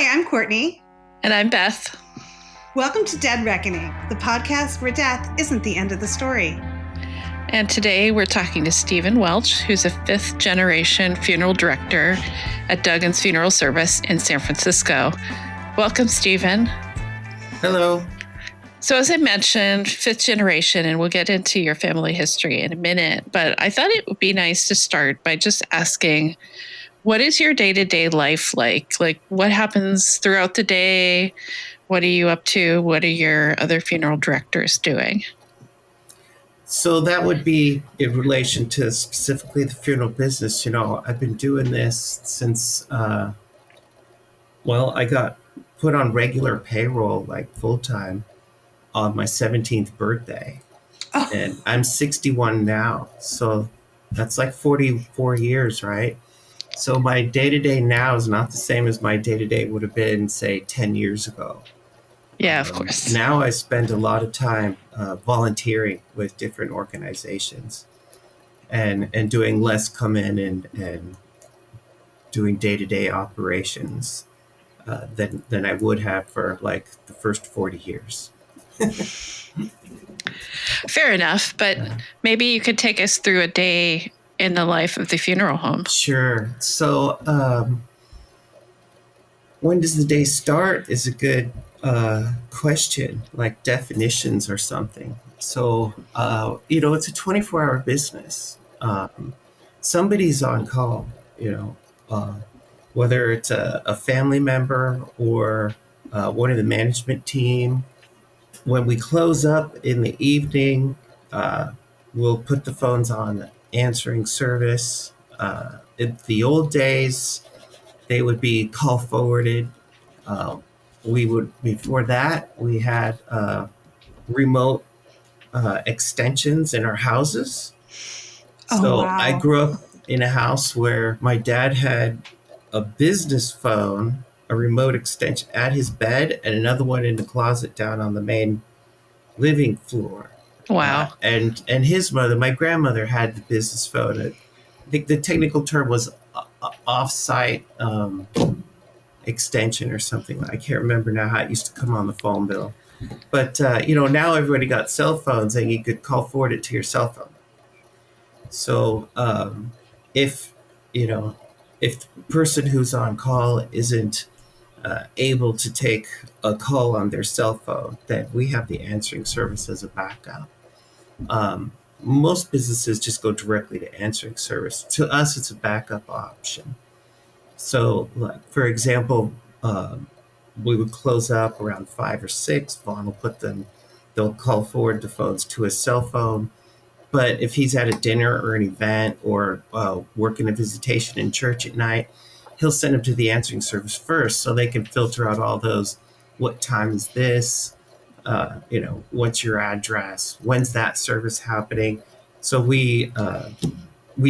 Hi, I'm Courtney. And I'm Beth. Welcome to Dead Reckoning, the podcast where death isn't the end of the story. And today we're talking to Steven Welch, who's a fifth-generation funeral director at Duggan's Funeral Service in San Francisco. Welcome, Steven. Hello. So as I mentioned, fifth generation, and we'll get into your family history in a minute, but I thought it would be nice to start by just asking, what is your day-to-day life like? Like, what happens throughout the day? What are you up to? What are your other funeral directors doing? So that would be in relation to specifically the funeral business. You know, I've been doing this since, I got put on regular payroll, like full-time, on my 17th birthday. Oh. And I'm 61 now. So that's like 44 years, right? So my day-to-day now is not the same as my day-to-day would have been, say, 10 years ago. Yeah, of course. Now I spend a lot of time volunteering with different organizations and doing less come in and doing day-to-day operations than I would have for like the first 40 years. Fair enough, but maybe you could take us through a day in the life of the funeral home. Sure. So when does the day start is a good question, like definitions or something. So, it's a 24-hour business. Somebody's on call, whether it's a family member or one of the management team. When we close up in the evening, we'll put the phones on answering service. In the old days, they would be call forwarded. Before that, we had remote extensions in our houses. So wow. I grew up in a house where my dad had a business phone, a remote extension at his bed, and another one in the closet down on the main living floor. Wow. And his mother, my grandmother, had the business phone. I think the technical term was off-site extension or something. I can't remember now how it used to come on the phone bill. But, now everybody got cell phones and you could call forward it to your cell phone. So if the person who's on call isn't able to take a call on their cell phone, then we have the answering service as a backup. Most businesses just go directly to answering service. To us, it's a backup option. So, like, for example, we would close up around 5 or 6. Vaughn will they'll call forward the phones to his cell phone. But if he's at a dinner or an event or working a visitation in church at night, he'll send them to the answering service first so they can filter out all those. What time is this? What's your address? When's that service happening? So we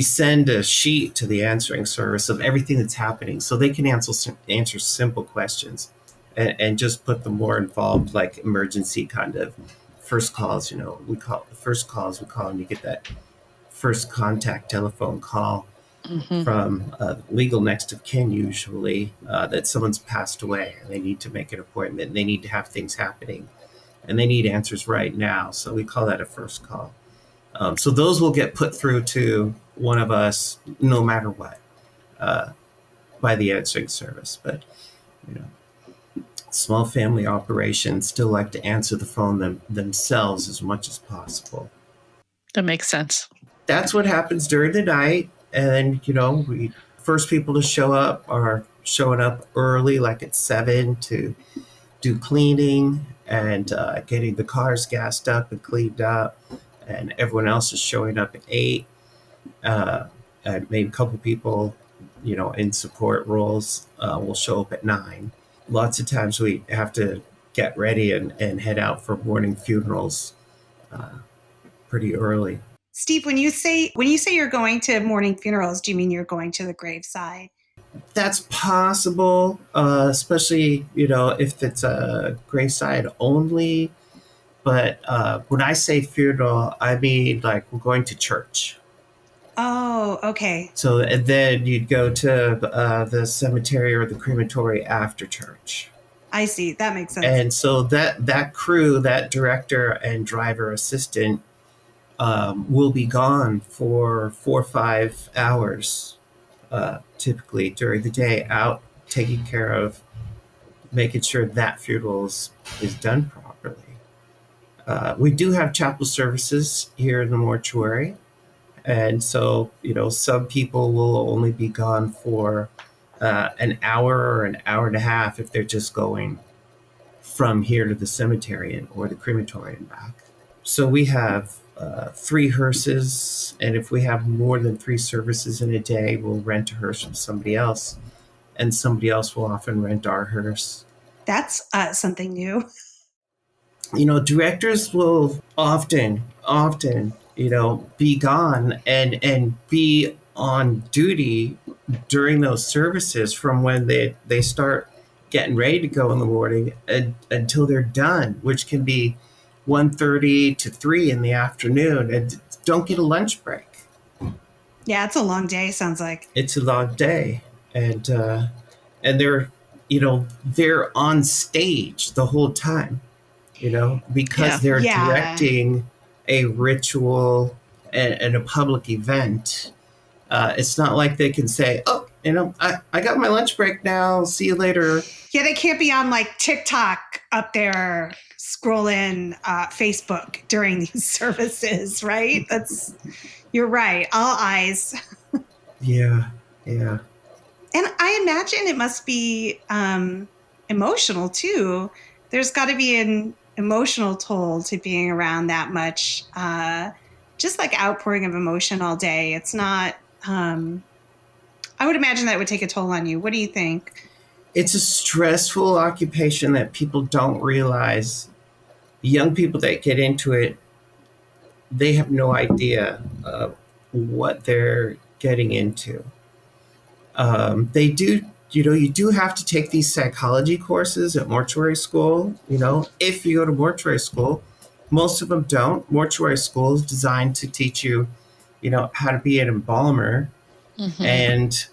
send a sheet to the answering service of everything that's happening so they can answer simple questions and just put the more involved, like emergency kind of first calls. We call and you get that first contact telephone call from legal next of kin, usually that someone's passed away and they need to make an appointment and they need to have things happening and they need answers right now. So we call that a first call. So those will get put through to one of us no matter what by the answering service. But, small family operations still like to answer the phone themselves as much as possible. That makes sense. That's what happens during the night. And then, we first people to show up are showing up early, like at 7 to do cleaning and getting the cars gassed up and cleaned up. And everyone else is showing up at 8. And maybe a couple people, in support roles will show up at 9. Lots of times we have to get ready and head out for morning funerals pretty early. Steve, when you say you're going to morning funerals, do you mean you're going to the graveside? That's possible, especially, if it's a graveside only. But when I say funeral, I mean like we're going to church. Oh, okay. So and then you'd go to the cemetery or the crematory after church. I see. That makes sense. And so that crew, that director and driver assistant, will be gone for 4 or 5 hours, typically during the day, out taking care of making sure that funeral is done properly. We do have chapel services here in the mortuary. And so, some people will only be gone for an hour or an hour and a half if they're just going from here to the cemetery or the crematory and back. So we have 3 hearses, and if we have more than 3 services in a day, we'll rent a hearse from somebody else, and somebody else will often rent our hearse. That's something new. Directors will often, be gone and be on duty during those services from when they start getting ready to go in the morning until they're done, which can be 1:30 to 3 in the afternoon, and don't get a lunch break. Yeah, it's a long day, sounds like. It's a long day, and they're on stage the whole time, because they're Yeah. directing a ritual and a public event. It's not like they can say, "Oh, I got my lunch break now. See you later." Yeah, they can't be on like TikTok up there scrolling Facebook during these services, right? You're right. All eyes. Yeah. And I imagine it must be emotional too. There's got to be an emotional toll to being around that much, just like outpouring of emotion all day. It's not, I would imagine that would take a toll on you. What do you think? It's a stressful occupation that people don't realize. The young people that get into it, they have no idea what they're getting into. They do, you do have to take these psychology courses at mortuary school. If you go to mortuary school, most of them don't. Mortuary school is designed to teach you, how to be an embalmer. Mm-hmm. And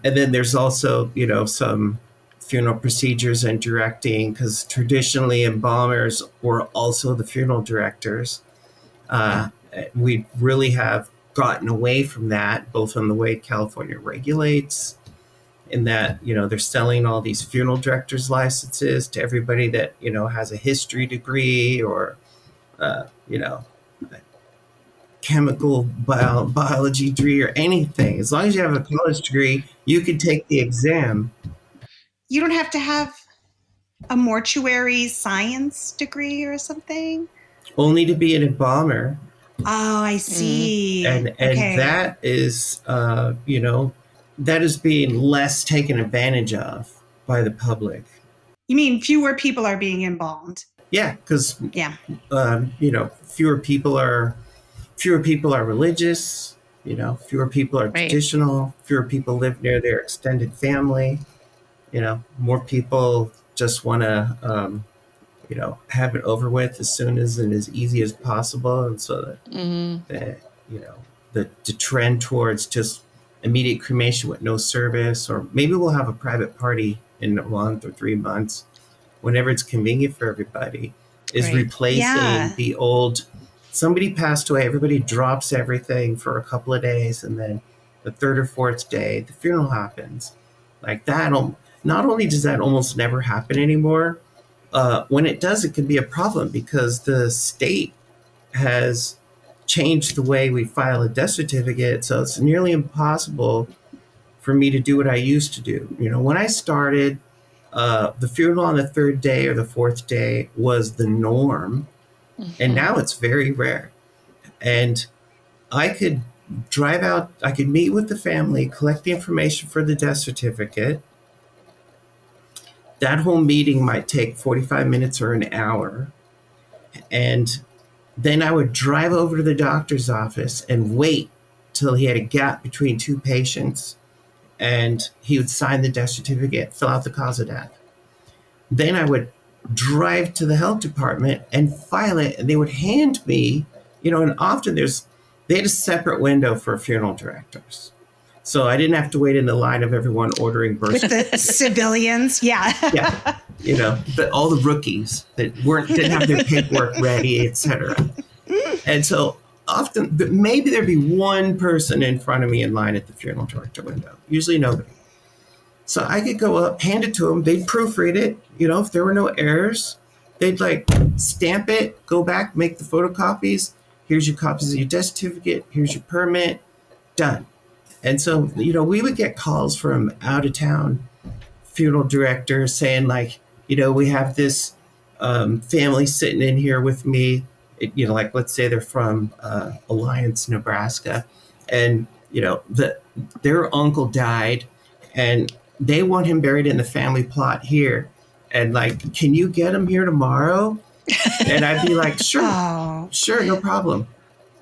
then there's also, some funeral procedures and directing, because traditionally embalmers were also the funeral directors. We really have gotten away from that, both on the way California regulates, in that, they're selling all these funeral directors licenses to everybody that, has a history degree or, chemical biology degree or anything. As long as you have a college degree, you can take the exam. You don't have to have a mortuary science degree or something? Only to be an embalmer. Oh, I see. And Okay. that is, that is being less taken advantage of by the public. You mean fewer people are being embalmed? Yeah, because Yeah. fewer people are religious. Fewer people are traditional. Fewer people live near their extended family. More people just want to, have it over with as soon as and as easy as possible, and so that the trend towards just immediate cremation with no service, or maybe we'll have a private party in a month or 3 months, whenever it's convenient for everybody, is replacing the old. Somebody passed away, everybody drops everything for a couple of days, and then the 3rd or 4th day, the funeral happens. Like that, not only does that almost never happen anymore, when it does, it can be a problem because the state has changed the way we file a death certificate, so it's nearly impossible for me to do what I used to do. When I started, the funeral on the 3rd day or the 4th day was the norm. And now it's very rare. And I could drive out, I could meet with the family, collect the information for the death certificate. That whole meeting might take 45 minutes or an hour. And then I would drive over to the doctor's office and wait till he had a gap between 2 patients. And he would sign the death certificate, fill out the cause of death. Then I would drive to the health department and file it, and they would hand me, and often they they had a separate window for funeral directors. So I didn't have to wait in the line of everyone ordering birth. With the civilians. Yeah. Yeah. You know, all the rookies that didn't have their paperwork ready, etc. And so often, maybe there'd be one person in front of me in line at the funeral director window. Usually nobody. So I could go up, hand it to them. They'd proofread it. You know, if there were no errors, they'd like stamp it, go back, make the photocopies. Here's your copies of your death certificate. Here's your permit. Done. And so, you know, we would get calls from out of town funeral directors saying like, you know, we have this family sitting in here with me. You know, like let's say they're from Alliance, Nebraska, and you know their uncle died, and they want him buried in the family plot here, and like, can you get him here tomorrow? And I'd be like, sure, sure, no problem.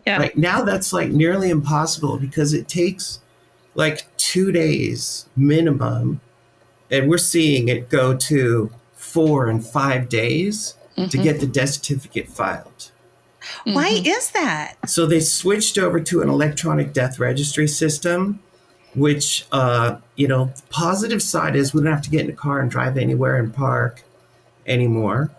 Yeah. Like now that's like nearly impossible because it takes like 2 days minimum, and we're seeing it go to 4 and 5 days to get the death certificate filed. Why is that? So they switched over to an electronic death registry system, which, you know, the positive side is we don't have to get in a car and drive anywhere and park anymore.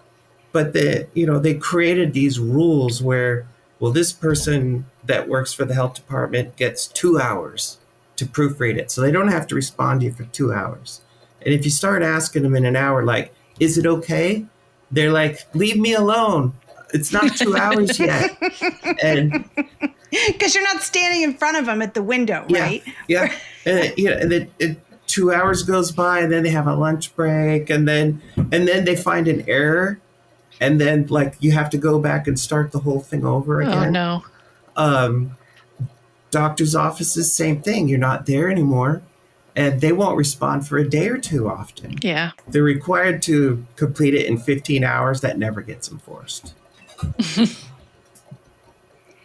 But they created these rules where, well, this person that works for the health department gets 2 hours to proofread it. So they don't have to respond to you for 2 hours. And if you start asking them in an hour, like, is it okay? They're like, leave me alone. It's not 2 hours yet. And because you're not standing in front of them at the window, right? Yeah. And, you know, and then 2 hours goes by, and then they have a lunch break, and then they find an error, and then like you have to go back and start the whole thing over again. Oh no. Doctor's offices, same thing. You're not there anymore, and they won't respond for a day or two often. Yeah. They're required to complete it in 15 hours. That never gets enforced.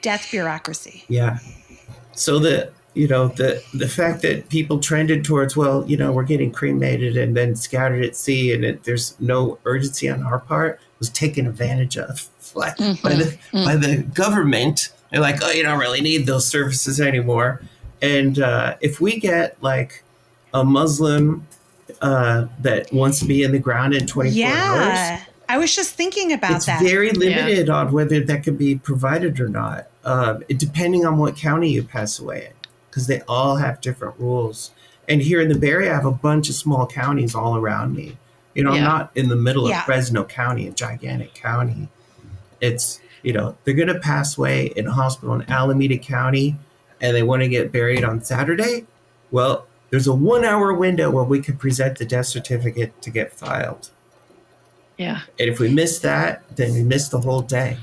Death bureaucracy. Yeah. So the fact that people trended towards, well, you know, we're getting cremated and then scattered at sea, and there's no urgency on our part, was taken advantage of by the government. They're like, oh, you don't really need those services anymore. And if we get like a Muslim that wants to be in the ground in 24 hours. I was just thinking about that. It's very limited on whether that can be provided or not, depending on what county you pass away in, because they all have different rules. And here in the Bay Area, I have a bunch of small counties all around me. You know, I'm not in the middle of Fresno County, a gigantic county. It's, you know, they're going to pass away in a hospital in Alameda County, and they want to get buried on Saturday. Well, there's a 1 hour window where we can present the death certificate to get filed. Yeah. And if we miss that, then we miss the whole day.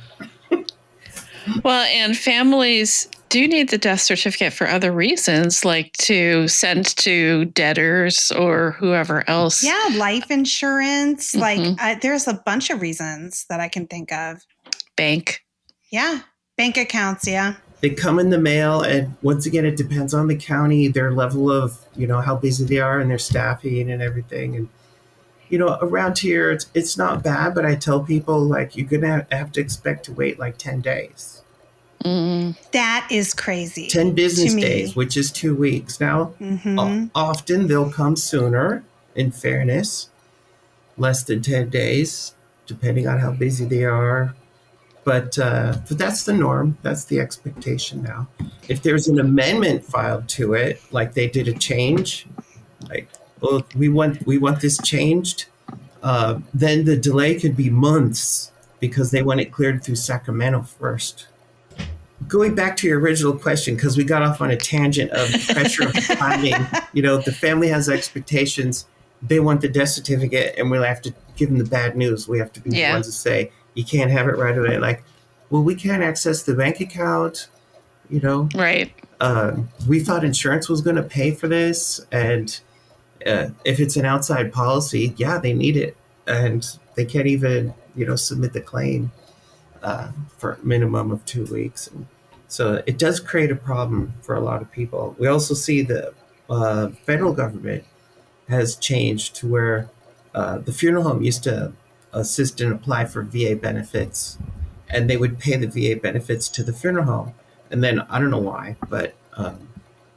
Well, and families do need the death certificate for other reasons, like to send to debtors or whoever else. Yeah, life insurance. Like there's a bunch of reasons that I can think of. Bank. Yeah, bank accounts, yeah. They come in the mail, and once again, it depends on the county, their level of, you know, how busy they are and their staffing and everything. And you know, around here, it's not bad, but I tell people, like, you're going to have to expect to wait like 10 days. That is crazy. 10 business days, which is 2 weeks. Now, often they'll come sooner, in fairness, less than 10 days, depending on how busy they are. But that's the norm. That's the expectation now. If there's an amendment filed to it, like they did a change, like, well, we want this changed, then the delay could be months because they want it cleared through Sacramento first. Going back to your original question, because we got off on a tangent of the pressure of timing, you know, the family has expectations. They want the death certificate, and we'll have to give them the bad news. We have to be the ones to say, you can't have it right away. Like, well, we can't access the bank account, you know. Right. We thought insurance was going to pay for this, and if it's an outside policy, they need it, and they can't even, you know, submit the claim for a minimum of 2 weeks. And so it does create a problem for a lot of people. We also see the federal government has changed to where the funeral home used to assist and apply for VA benefits, and they would pay the VA benefits to the funeral home. And then I don't know why, but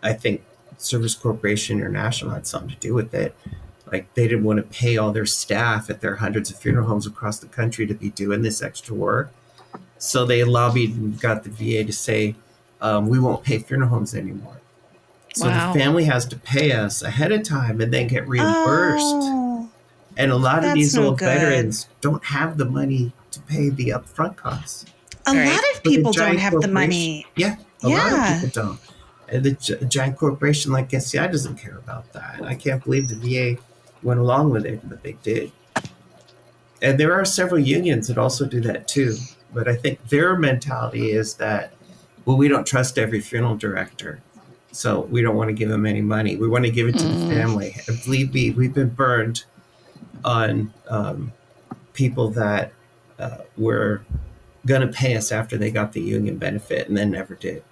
I think Service Corporation International had something to do with it. Like they didn't want to pay all their staff at their hundreds of funeral homes across the country to be doing this extra work. So they lobbied and got the VA to say, we won't pay funeral homes anymore. So Wow. the family has to pay us ahead of time and then get reimbursed. Oh, And a lot of that's these no old good. veterans don't have the money to pay the upfront costs. A Right. lot of So the people don't giant have the corporation- money. Yeah, a lot of Yeah. people don't. And the giant corporation like SCI doesn't care about that. I can't believe the VA went along with it, but they did. And there are several unions that also do that too. But I think their mentality is that, well, we don't trust every funeral director, so we don't want to give them any money. We want to give it to the family. And believe me, we've been burned on people that were going to pay us after they got the union benefit and then never did.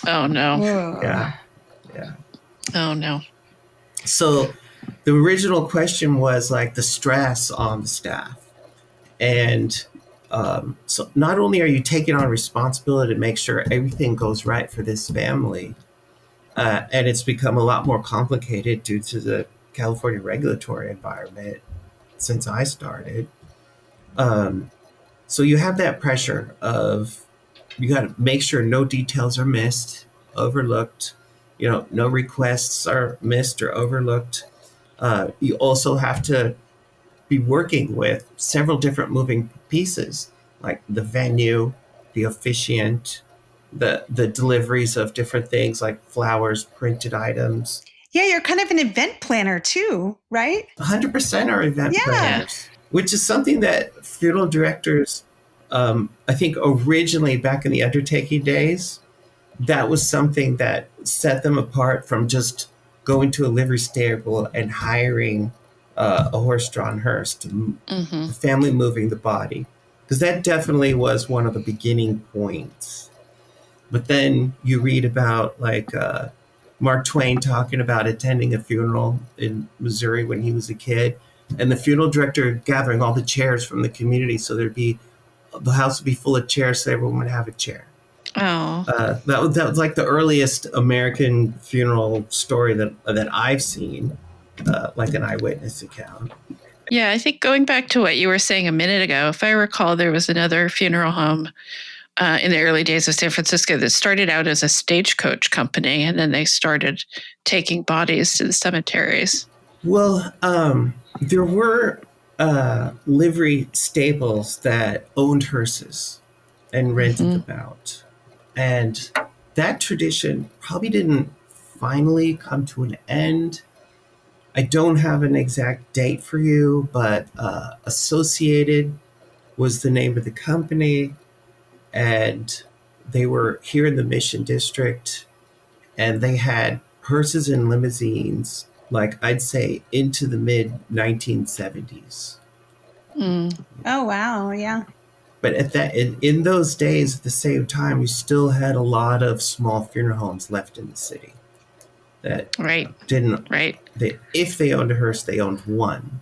Oh no. Whoa. Yeah. Oh no. So the original question was like the stress on the staff. And so not only are you taking on responsibility to make sure everything goes right for this family, and it's become a lot more complicated due to the California regulatory environment since I started. So you have that pressure of you got to make sure no details are missed, overlooked, no requests are missed or overlooked. You also have to be working with several different moving pieces, like the venue, the officiant, the deliveries of different things like flowers, printed items. Yeah, you're kind of an event planner too, right? 100% are event Yeah. planners, which is something that funeral directors, I think originally back in the undertaking days, that was something that set them apart from just going to a livery stable and hiring a horse-drawn hearse to the family moving the body, because that definitely was one of the beginning points. But then you read about like Mark Twain talking about attending a funeral in Missouri when he was a kid, and the funeral director gathering all the chairs from the community so the house would be full of chairs so everyone would have a chair. Oh. That was like the earliest American funeral story that I've seen, like an eyewitness account. Yeah, I think going back to what you were saying a minute ago, if I recall, there was another funeral home in the early days of San Francisco that started out as a stagecoach company, and then they started taking bodies to the cemeteries. Well, there were livery stables that owned hearses and rented them out. And that tradition probably didn't finally come to an end. I don't have an exact date for you, but Associated was the name of the company, and they were here in the Mission District, and they had hearses and limousines, like I'd say into the mid 1970s. Oh, wow. Yeah. But in those days, at the same time, you still had a lot of small funeral homes left in the city that didn't. Right. If they owned a hearse, they owned one,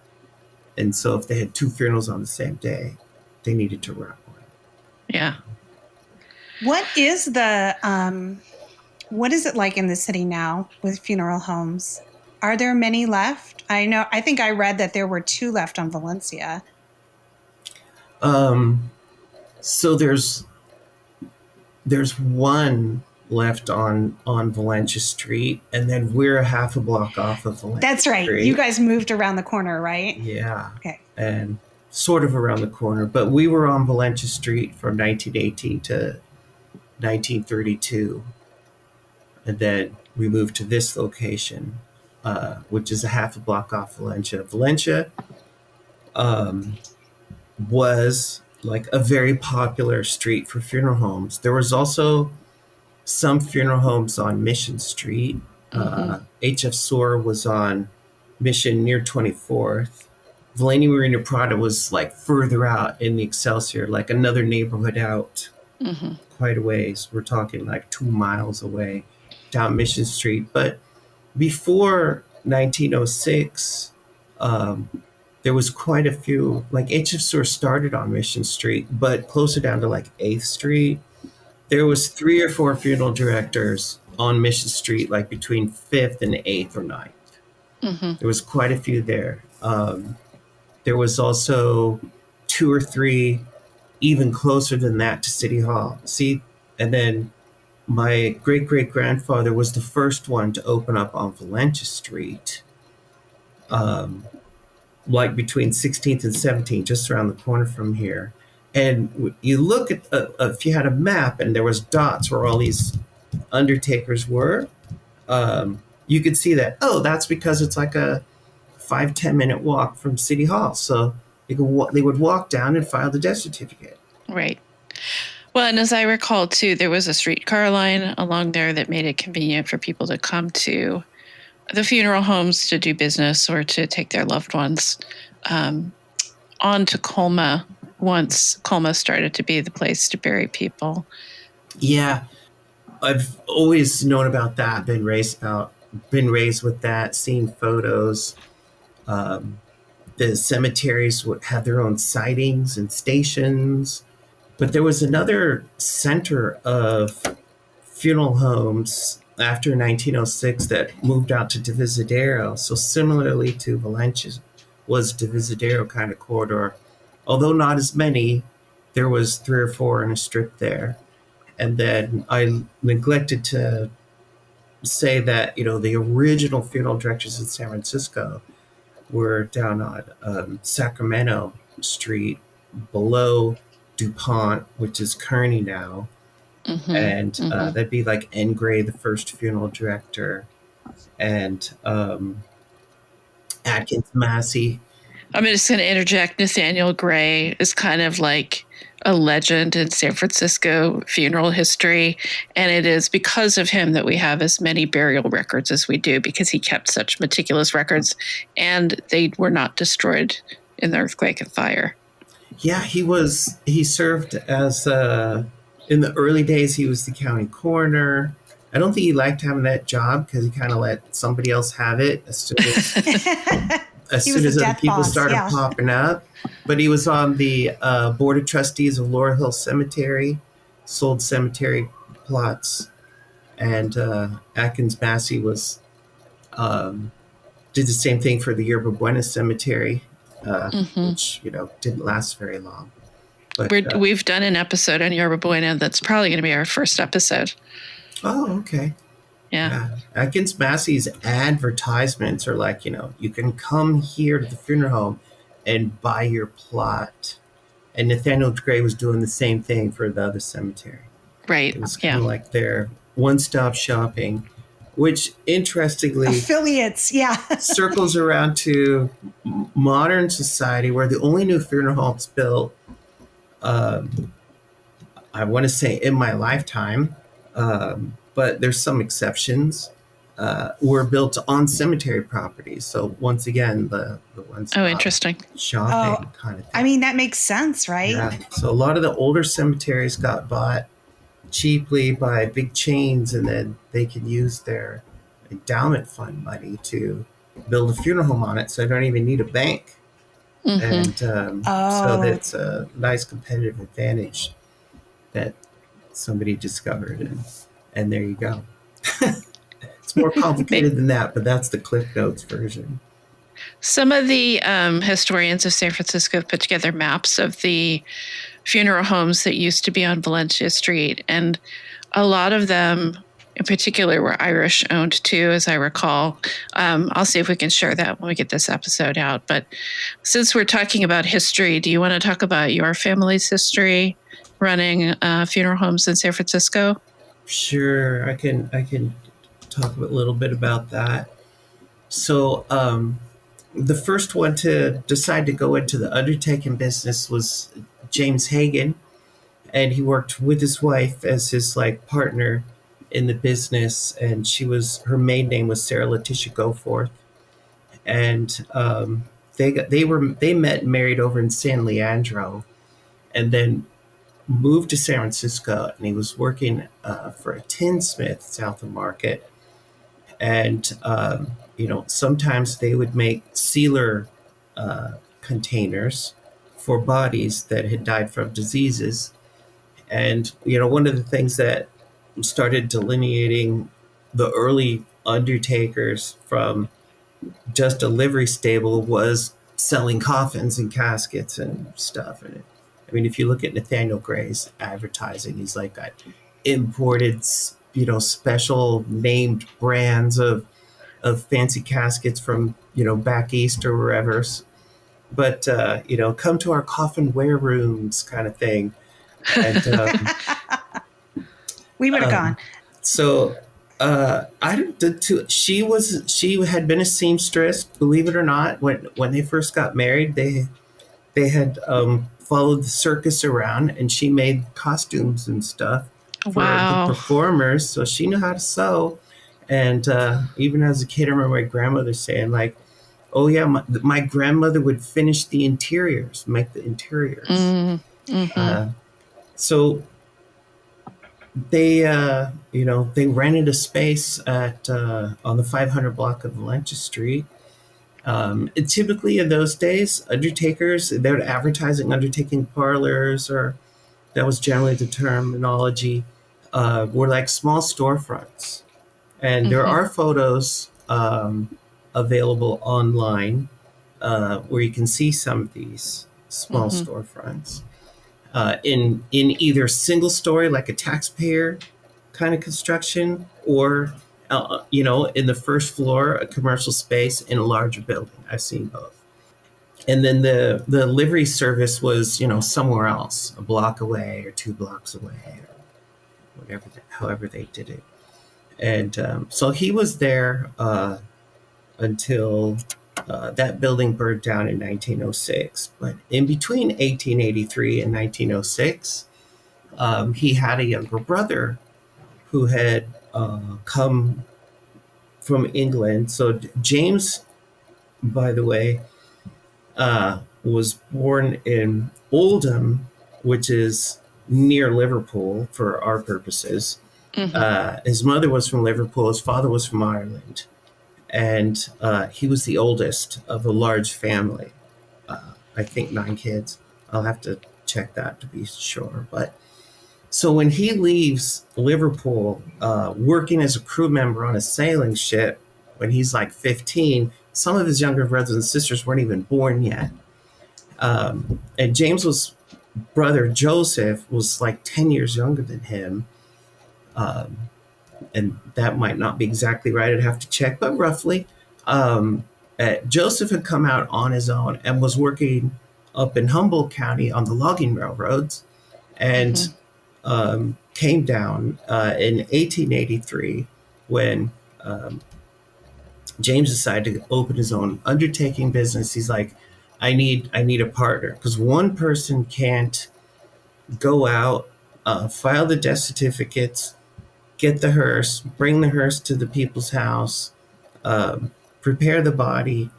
and so if they had two funerals on the same day, they needed to run one. Yeah. What is what is it like in the city now with funeral homes? Are there many left? I think I read that there were 2 left on Valencia. So there's one left on Valencia Street, and then we're a half a block off of Valencia That's right. Street. You guys moved around the corner, right? Yeah. Okay. And sort of around the corner, but we were on Valencia Street from 1918 to 1932. And then we moved to this location, which is a half a block off Valencia. Valencia was like a very popular street for funeral homes. There was also some funeral homes on Mission Street. HF Soar was on Mission near 24th. Valenia Marina Prada was like further out in the Excelsior, like another neighborhood out quite a ways. We're talking like 2 miles away down Mission Street. But before 1906, there was quite a few, like HF Soar started on Mission Street, but closer down to like 8th Street, There was 3 or 4 funeral directors on Mission Street, like between 5th and 8th or 9th. Mm-hmm. There was quite a few there. There was also 2 or 3 even closer than that to City Hall. See, and then my great-great-grandfather was the first one to open up on Valencia Street, like between 16th and 17th, just around the corner from here. And you look at, if you had a map and there was dots where all these undertakers were, you could see that, oh, that's because it's like a 5-10 minute walk from City Hall. So they would walk down and file the death certificate. Right. Well, and as I recall, too, there was a streetcar line along there that made it convenient for people to come to the funeral homes to do business or to take their loved ones on to Colma once Colma started to be the place to bury people. Yeah, I've always known about that, been raised with that, seen photos. The cemeteries would have their own sightings and stations. But there was another center of funeral homes after 1906 that moved out to Divisadero. So similarly to Valencia was Divisadero kind of corridor. Although not as many, there was 3 or 4 in a strip there. And then I neglected to say that, the original funeral directors in San Francisco were down on Sacramento Street below DuPont, which is Kearney now. Mm-hmm. And that'd be like N. Gray, the first funeral director, and Atkins Massey. I'm just going to interject. Nathaniel Gray is kind of like a legend in San Francisco funeral history. And it is because of him that we have as many burial records as we do, because he kept such meticulous records and they were not destroyed in the earthquake and fire. Yeah, he served as, in the early days, he was the county coroner. I don't think he liked having that job because he kind of let somebody else have it as soon as other people started popping up. But he was on the board of trustees of Laurel Hill Cemetery, sold cemetery plots, and Atkins Massey was did the same thing for the Yerba Buena Cemetery, which didn't last very long. But we've done an episode on Yerba Buena. That's probably going to be our first episode. Oh, okay. Yeah. Atkins Massey's advertisements are like, you can come here to the funeral home and buy your plot. And Nathaniel Gray was doing the same thing for the other cemetery. Right. It was kind of like their one-stop shopping, which interestingly affiliates, circles around to modern society where the only new funeral homes built, I want to say in my lifetime, but there's some exceptions, were built on cemetery properties. So once again, the ones interesting shopping kind of thing. I mean, that makes sense, right? Yeah. So a lot of the older cemeteries got bought cheaply by big chains, and then they can use their endowment fund money to build a funeral home on it. So they don't even need a bank. And so that's a nice competitive advantage that somebody discovered, and there you go. It's more complicated than that, but that's the Cliff Notes version. Some of the historians of San Francisco put together maps of the funeral homes that used to be on Valencia Street, and a lot of them in particular were Irish owned too, as I recall. I'll see if we can share that when we get this episode out. But since we're talking about history, do you want to talk about your family's history running funeral homes in San Francisco? Sure, I can talk a little bit about that. So the first one to decide to go into the undertaking business was James Hagan, and he worked with his wife as his partner in the business, and her maiden name was Sarah Letitia Goforth, and they met and married over in San Leandro, and then moved to San Francisco, and he was working for a tinsmith south of Market, and sometimes they would make sealer containers for bodies that had died from diseases. And, one of the things that started delineating the early undertakers from just a livery stable was selling coffins and caskets and stuff. And I mean, if you look at Nathaniel Gray's advertising, he's like got imported, special named brands of fancy caskets from, back east or wherever. But, come to our coffin wear rooms kind of thing. And we would have gone. So she had been a seamstress, believe it or not. When they first got married, they had followed the circus around, and she made costumes and stuff for the performers. So she knew how to sew. And even as a kid, I remember my grandmother saying, like, oh yeah, my grandmother would finish the interiors, make the interiors. Mm-hmm. So they rented a space at on the 500 block of Valencia Street. Typically in those days, undertakers, they're advertising undertaking parlors, or that was generally the terminology, were like small storefronts. And there are photos available online where you can see some of these small storefronts in either single story, like a taxpayer kind of construction, or in the first floor, a commercial space in a larger building. I've seen both. And then the livery service was somewhere else, a block away or 2 blocks away, or whatever, however they did it. And so he was there until that building burned down in 1906. But in between 1883 and 1906, he had a younger brother who had come from England. So James, by the way, was born in Oldham, which is near Liverpool for our purposes. His mother was from Liverpool. His father was from Ireland. And he was the oldest of a large family. I think 9 kids. I'll have to check that to be sure. But so when he leaves Liverpool, working as a crew member on a sailing ship, when he's like 15, some of his younger brothers and sisters weren't even born yet. And James's brother Joseph was like 10 years younger than him. And that might not be exactly right. I'd have to check, but roughly. Joseph had come out on his own and was working up in Humboldt County on the logging railroads, and came down in 1883 when James decided to open his own undertaking business. He's like, I need a partner, because one person can't go out, file the death certificates, get the hearse, bring the hearse to the people's house, prepare the body,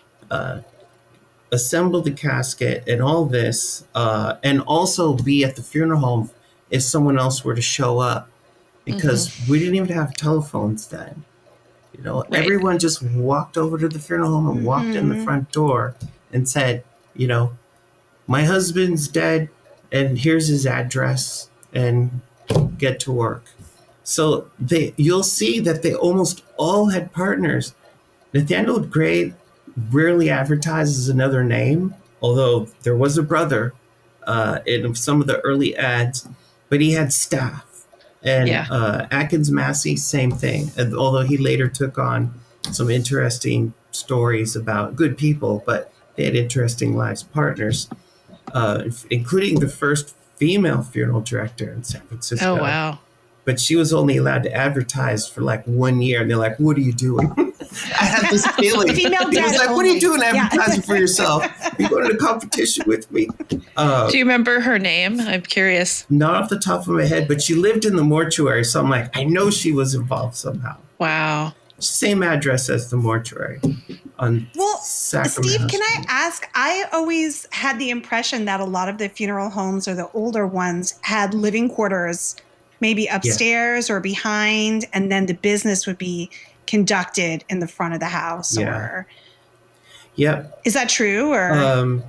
assemble the casket and all this, and also be at the funeral home if someone else were to show up, because we didn't even have telephones then. Everyone just walked over to the funeral home and walked in the front door and said, my husband's dead and here's his address, and get to work. So you'll see that they almost all had partners. Nathaniel Gray rarely advertises another name, although there was a brother in some of the early ads, but he had staff. And Atkins Massey, same thing. And although he later took on some interesting stories about good people, but they had interesting lives partners, including the first female funeral director in San Francisco. Oh, wow. But she was only allowed to advertise for like 1 year. And they're like, what are you doing? I had this feeling. Female it was like, what are you doing advertising for yourself? Are you going to the competition with me? Do you remember her name? I'm curious. Not off the top of my head, but she lived in the mortuary. So I'm like, I know she was involved somehow. Wow. Same address as the mortuary on Sacramento. Steve, can I ask? I always had the impression that a lot of the funeral homes, or the older ones, had living quarters, maybe upstairs or behind, and then the business would be conducted in the front of the house. Or yeah, is that true? Or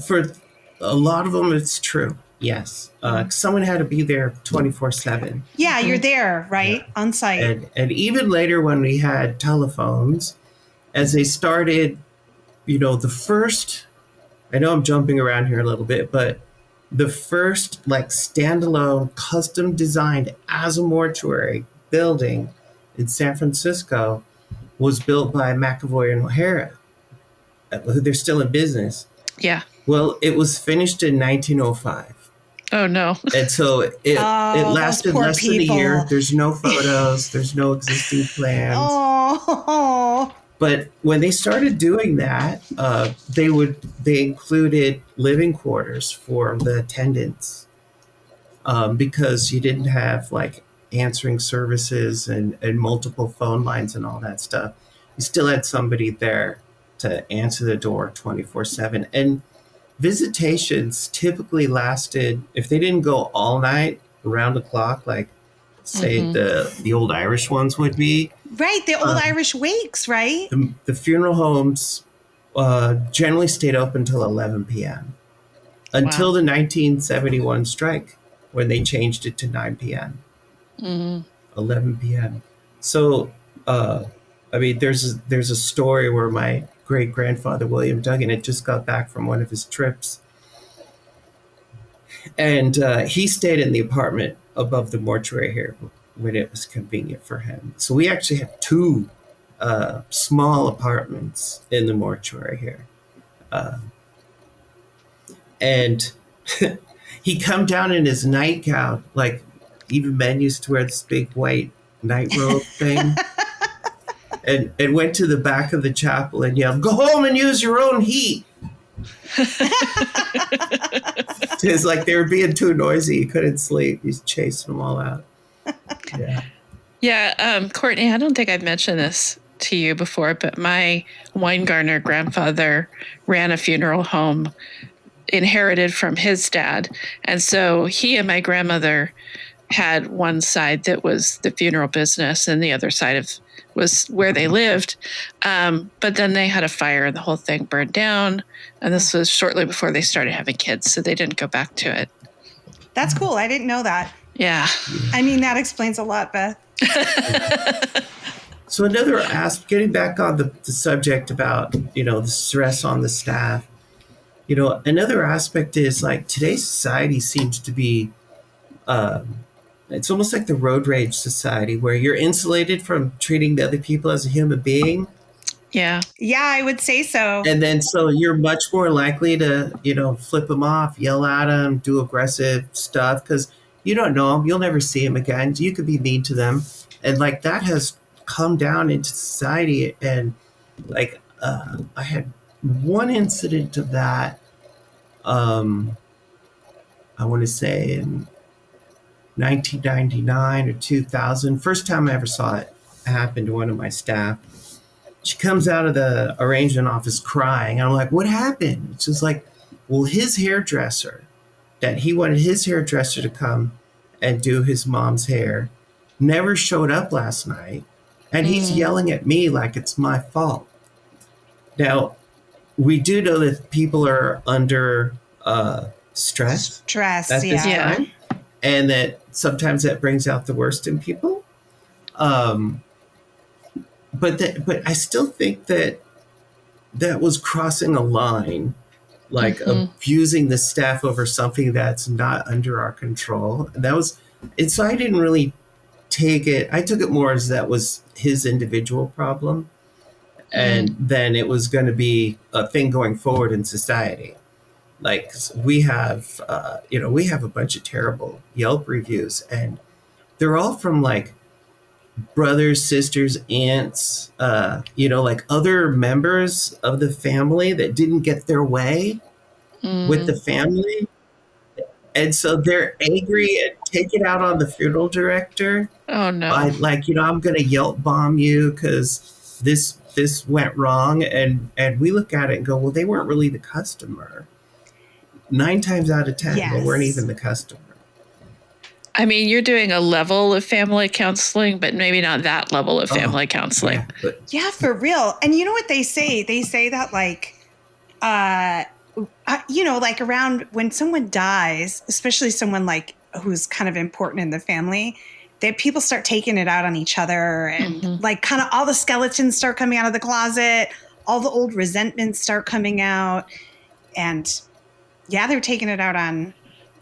for a lot of them, it's true. Yes. Someone had to be there 24/7. Yeah, you're there, right? Yeah. On site. And even later when we had telephones, as they started, the first, I know I'm jumping around here a little bit, but the first like standalone custom designed as a mortuary building in San Francisco was built by McAvoy and O'Hara. They're still in business. Yeah. Well, it was finished in 1905. Oh, no. And so it lasted less than a year. There's no photos. There's no existing plans. Oh. But when they started doing that, they included living quarters for the attendants because you didn't have like answering services and multiple phone lines and all that stuff. You still had somebody there to answer the door 24/7. And visitations typically lasted, if they didn't go all night around the clock, like say the old Irish ones would be. Right, the old Irish wakes, right? The funeral homes generally stayed open until 11 p.m. until the 1971 strike when they changed it to 9 p.m. 11 p.m. So, I mean, there's a story where my great-grandfather, William Duggan, had just got back from one of his trips. And he stayed in the apartment above the mortuary here when it was convenient for him. So we actually have two small apartments in the mortuary here. And he come down in his nightgown, like even men used to wear this big white night robe thing. And went to the back of the chapel and yelled, "Go home and use your own heat." It's like they were being too noisy. He couldn't sleep. He's chasing them all out. Yeah. Yeah. Courtney, I don't think I've mentioned this to you before, but my Weingartner grandfather ran a funeral home inherited from his dad. And so he and my grandmother had one side that was the funeral business and the other side was where they lived. But then they had a fire and the whole thing burned down. And this was shortly before they started having kids, so they didn't go back to it. That's cool. I didn't know that. Yeah. I mean, that explains a lot, Beth. So another aspect, getting back on the subject about, the stress on the staff, another aspect is like today's society seems to be, it's almost like the road rage society where you're insulated from treating the other people as a human being. Yeah. Yeah, I would say so. And then so you're much more likely to, flip them off, yell at them, do aggressive stuff because you don't know them. You'll never see them again. You could be mean to them. And like that has come down into society. And like I had one incident of that, I want to say in 1999 or 2000, first time I ever saw it happen to one of my staff. She comes out of the arrangement office crying. And I'm like, what happened? She's like, well, his hairdresser, that he wanted his hairdresser to come and do his mom's hair, never showed up last night. And he's yelling at me like it's my fault. Now, we do know that people are under stress. Stress, at this time, and that sometimes that brings out the worst in people. But I still think that was crossing a line, like abusing the staff over something that's not under our control. And so I didn't really take it. I took it more as that was his individual problem. And then it was going to be a thing going forward in society. Like we have a bunch of terrible Yelp reviews, and they're all from like brothers, sisters, aunts, like other members of the family that didn't get their way with the family. And so they're angry and take it out on the funeral director. Oh, no. I'm going to Yelp bomb you because this went wrong. And we look at it and go, well, they weren't really the customer. 9 times out of 10, they weren't even the customer. I mean, you're doing a level of family counseling, but maybe not that level of family counseling. Yeah, for real. And you know what they say? They say that like like around when someone dies, especially someone like who's kind of important in the family, that people start taking it out on each other, and like kind of all the skeletons start coming out of the closet, all the old resentments start coming out, and yeah, they're taking it out on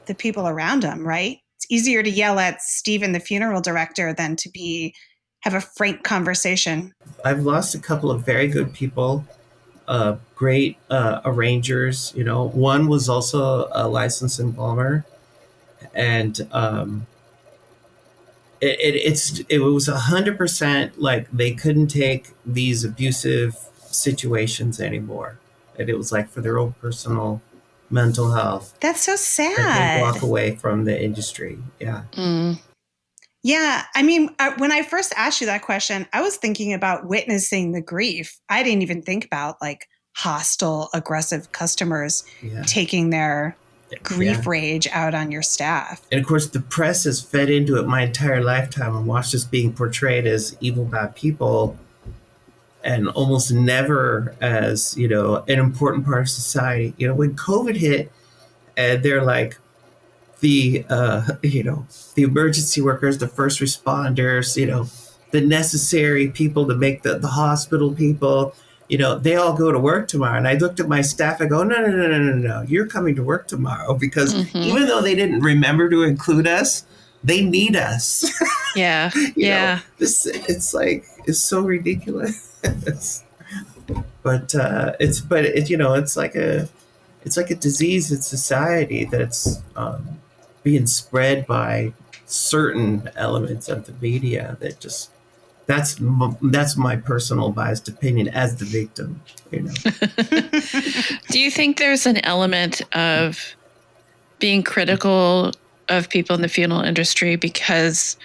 the people around them, right? It's easier to yell at Steven, the funeral director, than to have a frank conversation. I've lost a couple of very good people, great arrangers. One was also a licensed embalmer, and it was 100% like they couldn't take these abusive situations anymore, and it was like for their own personal mental health That's so that they walk sad. away from the industry. Yeah. Yeah. I mean, when I first asked you that question, I was thinking about witnessing the grief. I didn't even think about like hostile, aggressive customers Yeah. taking their grief Yeah. rage out on your staff. And of course, the press has fed into it my entire lifetime and watched us being portrayed as evil, bad people, and almost never as, an important part of society. When COVID hit, and they're like the emergency workers, the first responders, the necessary people to make the hospital people, they all go to work tomorrow. And I looked at my staff, I go, no, you're coming to work tomorrow, because even though they didn't remember to include us, they need us. Yeah. It's so ridiculous. It's like a disease in society that's being spread by certain elements of the media that just that's my personal biased opinion as the victim. Do you think there's an element of being critical of people in the funeral industry because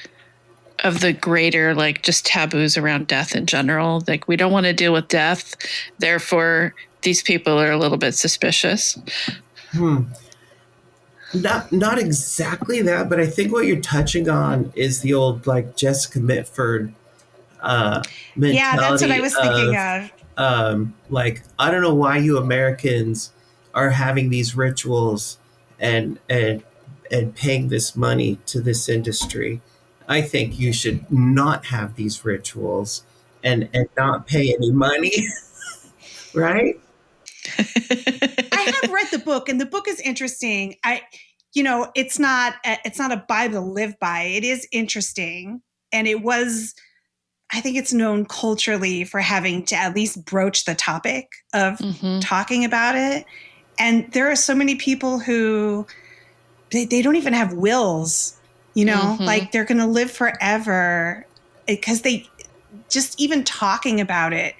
of the greater, like, just taboos around death in general? Like, we don't want to deal with death, therefore these people are a little bit suspicious. Not exactly that, but I think what you're touching on is the old, like, Jessica Mitford mentality. Yeah, that's what I was thinking of. Like, I don't know why you Americans are having these rituals and paying this money to this industry. I think you should not have these rituals and not pay any money. Right? I have read the book, and the book is interesting. It's not a Bible to live by. It is interesting, and I think it's known culturally for having to at least broach the topic of talking about it. And there are so many people who they don't even have wills, like they're going to live forever because they just even talking about it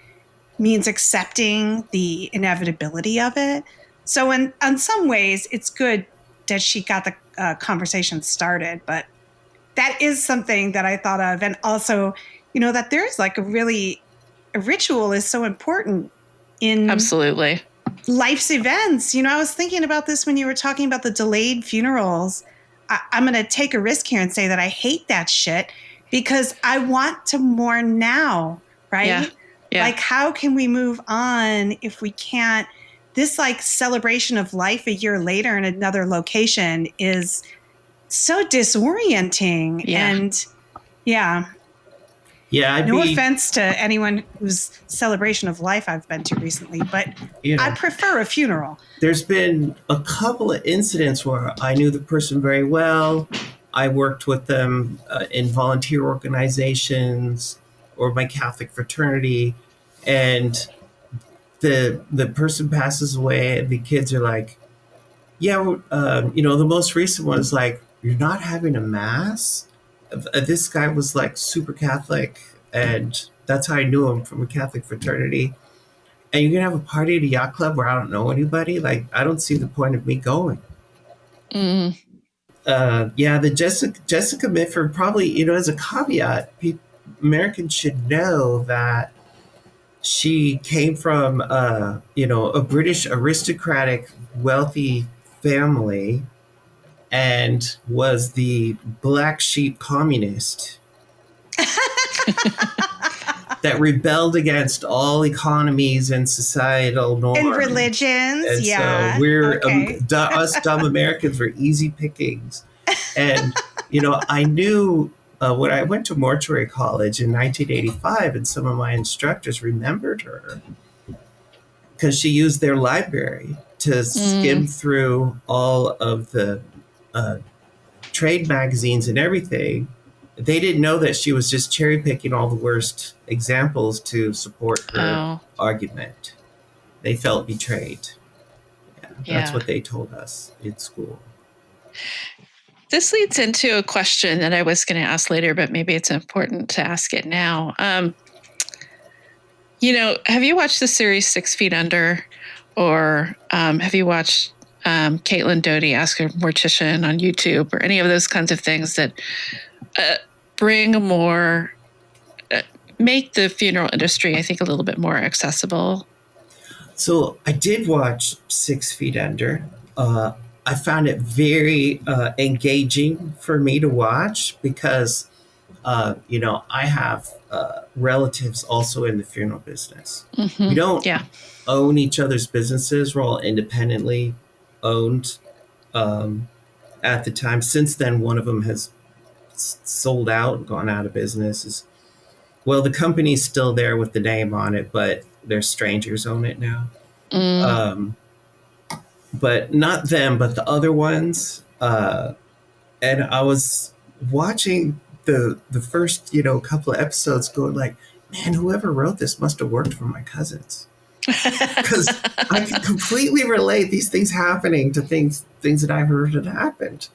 means accepting the inevitability of it. So in some ways, it's good that she got the conversation started, but that is something that I thought of. And also, that there's like a ritual is so important in absolutely life's events. I was thinking about this when you were talking about the delayed funerals. I'm going to take a risk here and say that I hate that shit because I want to mourn now, right? Yeah. Like, how can we move on if we can't? This like celebration of life a year later in another location is so disorienting. Yeah. And yeah. No offense to anyone whose celebration of life I've been to recently, but I prefer a funeral. There's been a couple of incidents where I knew the person very well. I worked with them in volunteer organizations or my Catholic fraternity, and the person passes away, and the kids are like, yeah, the most recent one is like, you're not having a mass? This guy was like super Catholic, and that's how I knew him, from a Catholic fraternity. And you're going to have a party at a yacht club where I don't know anybody? Like, I don't see the point of me going. The Jessica Mitford, probably, as a caveat, Americans should know that she came from, a British aristocratic, wealthy family and was the black sheep communist. that rebelled against all economies and societal norms and religions. And yeah. so we're okay. us dumb Americans were easy pickings. And I knew when I went to mortuary college in 1985, and some of my instructors remembered her because she used their library to skim through all of the trade magazines and everything. They didn't know that she was just cherry picking all the worst examples to support her argument. They felt betrayed. That's what they told us in school. This leads into a question that I was going to ask later, but maybe it's important to ask it now. Have you watched the series 6 Feet Under? Or have you watched Caitlin Doughty Ask Her Mortician on YouTube, or any of those kinds of things that make the funeral industry, I think, a little bit more accessible? So I did watch 6 Feet Under. I found it very engaging for me to watch because, I have relatives also in the funeral business. Mm-hmm. We don't own each other's businesses. We're all independently owned at the time. Since then, one of them has sold out and gone out of business. The company's still there with the name on it, but their strangers own it now. But not them, but the other ones. And I was watching the first, couple of episodes going like, man, whoever wrote this must have worked for my cousins. Because I can completely relate these things happening to things that I've heard had happened.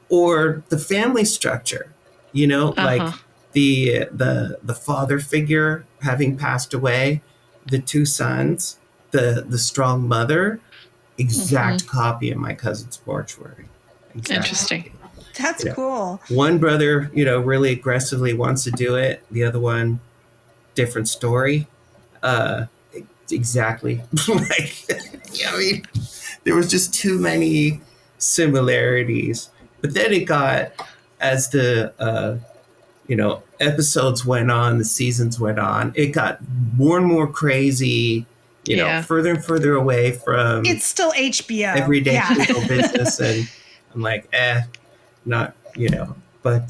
Or the family structure, like the father figure having passed away, the 2 sons, the strong mother, exact copy in my cousin's mortuary. Interesting. That's cool. One brother, really aggressively wants to do it. The other one, different story. Exactly. There was just too many similarities. But then it got, as the episodes went on, the seasons went on, it got more and more crazy. Further and further away from. It's still HBO. Everyday funeral business, and I'm like, not. But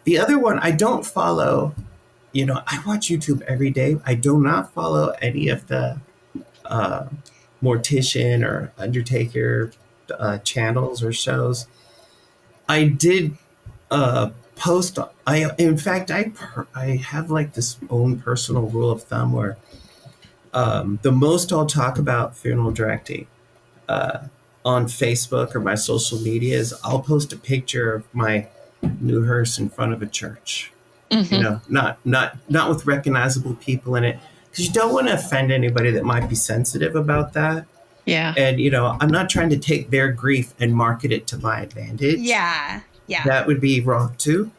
the other one, I don't follow. I watch YouTube every day. I do not follow any of the mortician or undertaker channels or shows. I did post. I have like this own personal rule of thumb where the most I'll talk about funeral directing on Facebook or my social media is I'll post a picture of my new hearse in front of a church. Not with recognizable people in it, because you don't want to offend anybody that might be sensitive about that. Yeah. And I'm not trying to take their grief and market it to my advantage. Yeah. That would be wrong too.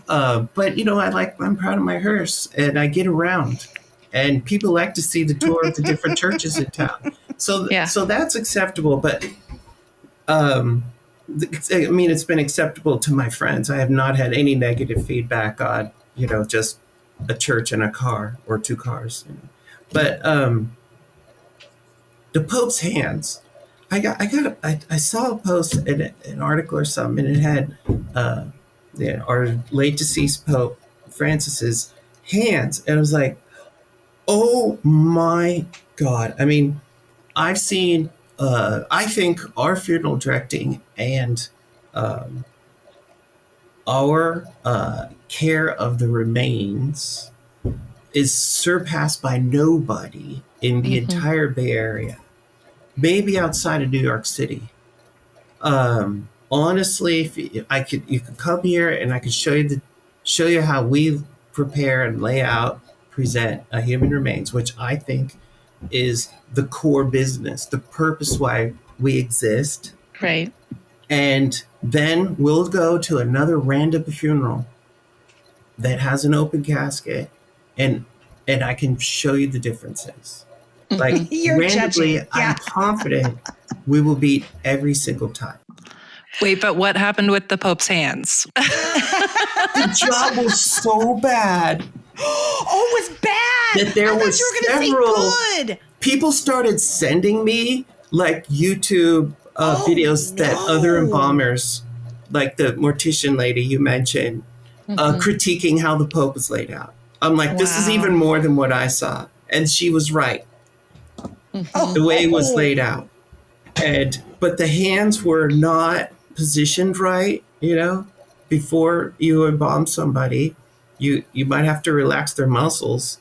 But I'm proud of my hearse, and I get around, and people like to see the tour of the different churches in town. So that's acceptable. But it's been acceptable to my friends. I have not had any negative feedback on, just a church and a car or 2 cars. But the Pope's hands, I saw a post in an article or something, and it had our late deceased Pope Francis's hands, and I was like, oh my God! I mean, I've seen. I think our funeral directing and our care of the remains is surpassed by nobody in the entire Bay Area, maybe outside of New York City. Honestly, if you could come here and I could show you how we prepare and lay out, present a human remains, which I think is the core business, the purpose why we exist. Right. And then we'll go to another random funeral that has an open casket, and I can show you the differences. Like randomly, I'm confident we will beat every single time. Wait, but what happened with the Pope's hands? The job was so bad. Oh, it was bad. that there I were thought you were going to several say good. people started sending me like YouTube videos that other embalmers, like the mortician lady you mentioned, critiquing how the Pope was laid out. I'm like, this is even more than what I saw. And she was right. The way it was laid out. But the hands were not positioned right, before you embalm somebody. You might have to relax their muscles.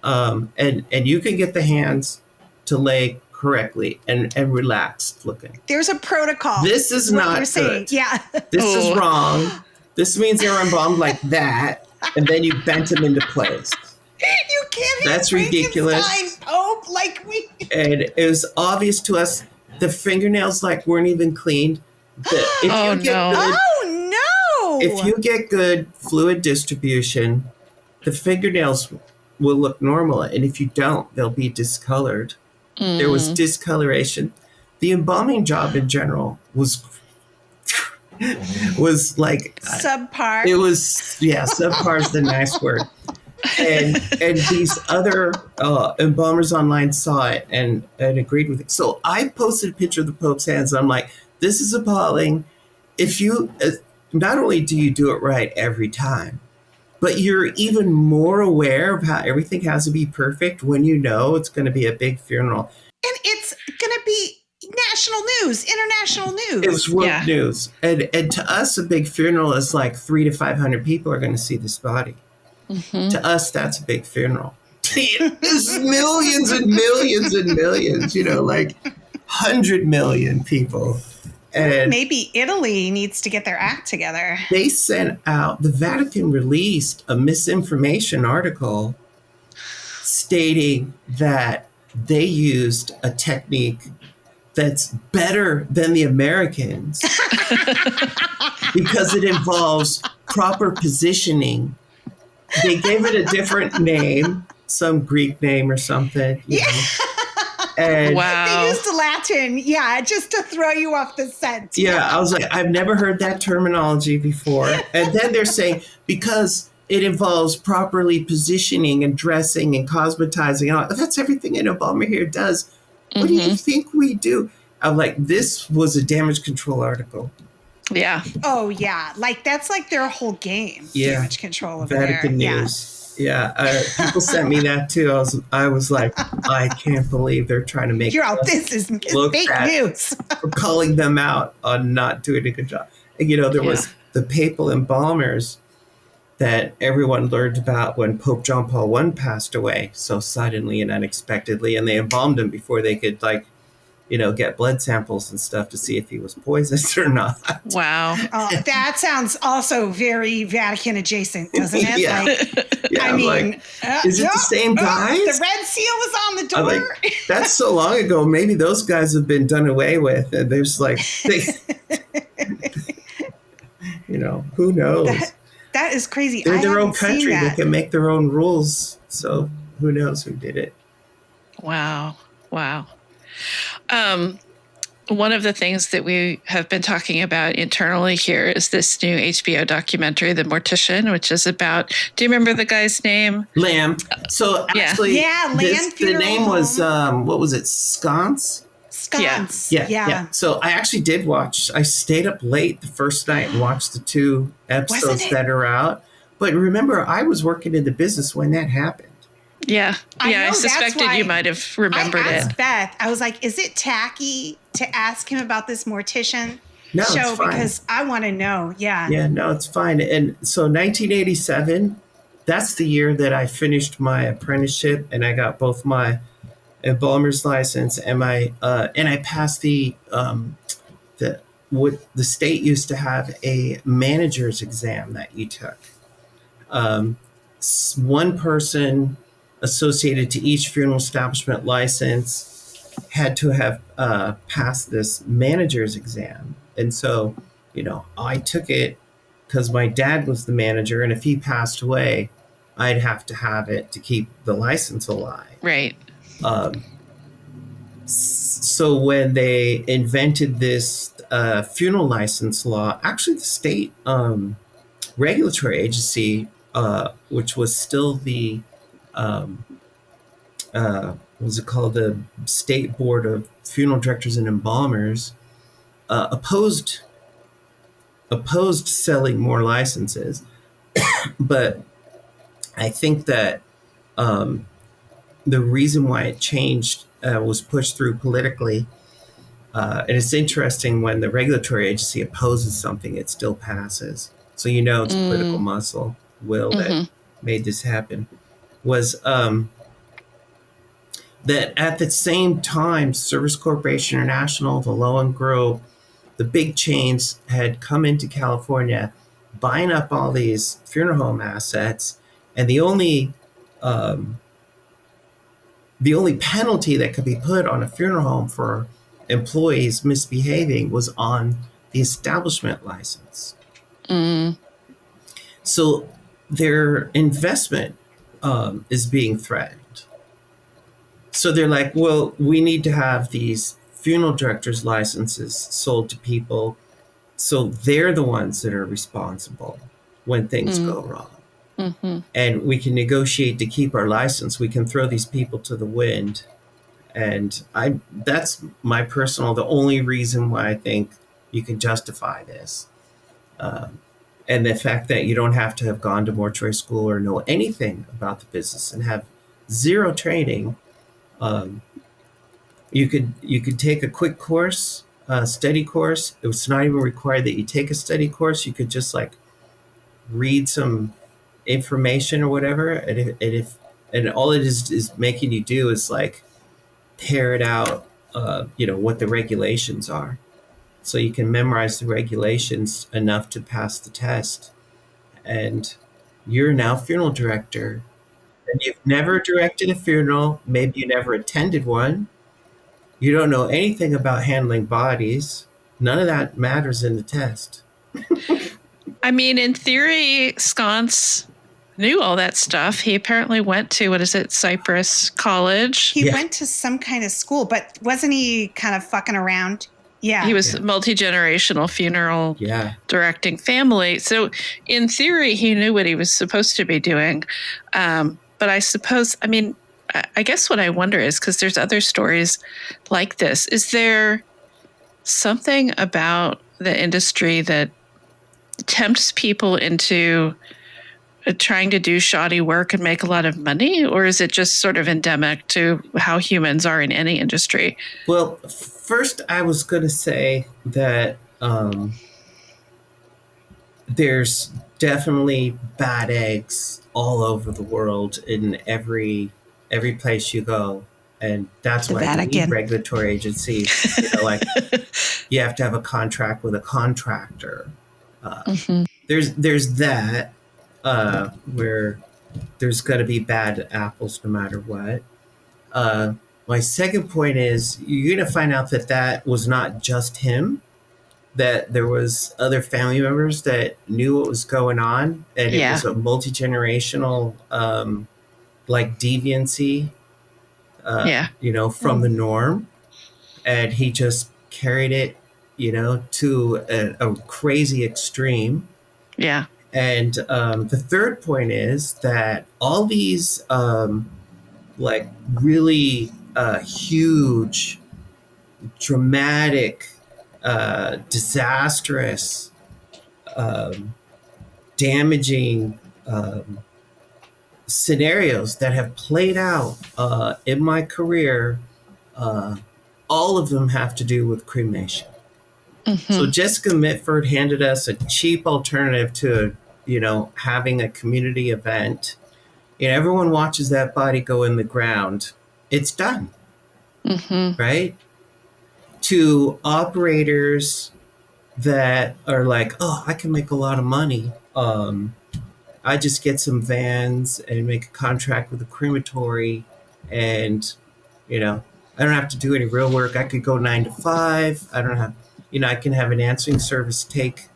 And you can get the hands to lay correctly and relaxed looking. There's a protocol. This is not good. Saying. Yeah. This is wrong. This means they were embalmed like that, and then you bent them into place. You can't. That's ridiculous. Pope, like we. And it was obvious to us. The fingernails weren't even cleaned. If you get good fluid distribution, the fingernails will look normal, and if you don't, they'll be discolored. There was discoloration. The embalming job in general was like subpar. It was subpar is the nice word. And these other embalmers online saw it and agreed with it. So I posted a picture of the Pope's hands. And I'm like, this is appalling. If you not only do you do it right every time, but you're even more aware of how everything has to be perfect when you know it's going to be a big funeral. And it's going to be national news, international news. It was world news. And to us, a big funeral is like 300 to 500 people are going to see this body. To us, that's a big funeral. There's millions and millions and millions, like 100 million people. And maybe Italy needs to get their act together. They sent out, the Vatican released a misinformation article stating that they used a technique that's better than the Americans because it involves proper positioning. They gave it a different name, some Greek name or something. You know? And they used Latin, just to throw you off the scent. Yeah, I was like, I've never heard that terminology before. And then they're saying, because it involves properly positioning and dressing and cosmetizing. That's everything an embalmer here does. What do you think we do? I'm like, this was a damage control article. Yeah. Oh, yeah. That's like their whole game. Yeah. Damage control over Vatican there. News. Yeah. People sent me that too. I was like, I can't believe they're trying to make this is fake news. We're calling them out on not doing a good job. And, there was the papal embalmers that everyone learned about when Pope John Paul I passed away so suddenly and unexpectedly, and they embalmed him before they could get blood samples and stuff to see if he was poisonous or not. Wow. That sounds also very Vatican adjacent, doesn't it? Yeah. I mean, is it the same guys? The red seal was on the door. That's so long ago. Maybe those guys have been done away with. And there's who knows? That is crazy. They're their own country. They can make their own rules. So who knows who did it? Wow. One of the things that we have been talking about internally here is this new HBO documentary, The Mortician, which is about, do you remember the guy's name? Lamb. So actually, Lamb the name was, what was it? Sconce? Sconce. Yeah. So I actually did watch, I stayed up late the first night and watched the 2 episodes that are out. But remember, I was working in the business when that happened. Yeah. I suspected you might have remembered I asked it. Beth, I was like, is it tacky to ask him about this mortician show? It's fine. Because I want to know. Yeah. Yeah, no, it's fine. And so 1987, that's the year that I finished my apprenticeship and I got both my embalmer's license and my and I passed the state used to have a manager's exam that you took. One person associated to each funeral establishment license had to have passed this manager's exam. And so, I took it because my dad was the manager. And if he passed away, I'd have to have it to keep the license alive. Right. So when they invented this funeral license law, actually the state regulatory agency, which was still the what's it called, the State Board of Funeral Directors and Embalmers, opposed selling more licenses. But I think that the reason why it changed was pushed through politically. And it's interesting, when the regulatory agency opposes something, it still passes. So it's political muscle, will, that made this happen. Was that at the same time, Service Corporation International, the Lowen Group, the big chains had come into California, buying up all these funeral home assets, and the only penalty that could be put on a funeral home for employees misbehaving was on the establishment license. So their investment is being threatened. So they're like, well, we need to have these funeral directors' licenses sold to people, so they're the ones that are responsible when things go wrong. And we can negotiate to keep our license. We can throw these people to the wind. And that's the only reason why I think you can justify this. And the fact that you don't have to have gone to mortuary school or know anything about the business and have zero training. You could take a quick course, a study course. It's not even required that you take a study course. You could just read some information or whatever, and all it is making you do is tear it out, what the regulations are, so you can memorize the regulations enough to pass the test, and you're now funeral director. And you've never directed a funeral, maybe you never attended one, you don't know anything about handling bodies. None of that matters in the test. I mean, in theory, Sconce knew all that stuff. He apparently went to, Cypress College. He went to some kind of school, but wasn't he kind of fucking around? Yeah. He was multi-generational funeral directing family. So in theory, he knew what he was supposed to be doing. But I suppose, I guess what I wonder is, because there's other stories like this, is there something about the industry that tempts people into trying to do shoddy work and make a lot of money? Or is it just sort of endemic to how humans are in any industry? Well, first I was going to say that there's definitely bad eggs all over the world in every place you go. And that's why you need regulatory agencies. You have to have a contract with a contractor. There's that where there's going to be bad apples no matter what. My second point is, you're going to find out that was not just him, that there was other family members that knew what was going on, and it was a multi-generational deviancy from the norm, and he just carried it to a crazy extreme. And the third point is that all these really huge, dramatic, disastrous, damaging scenarios that have played out in my career, all of them have to do with cremation. So Jessica Mitford handed us a cheap alternative to, having a community event. Everyone watches that body go in the ground. It's done. Right? To operators that are like, oh, I can make a lot of money. I just get some vans and make a contract with a crematory, and, I don't have to do any real work. I could go 9 to 5. I don't have, I can have an answering service take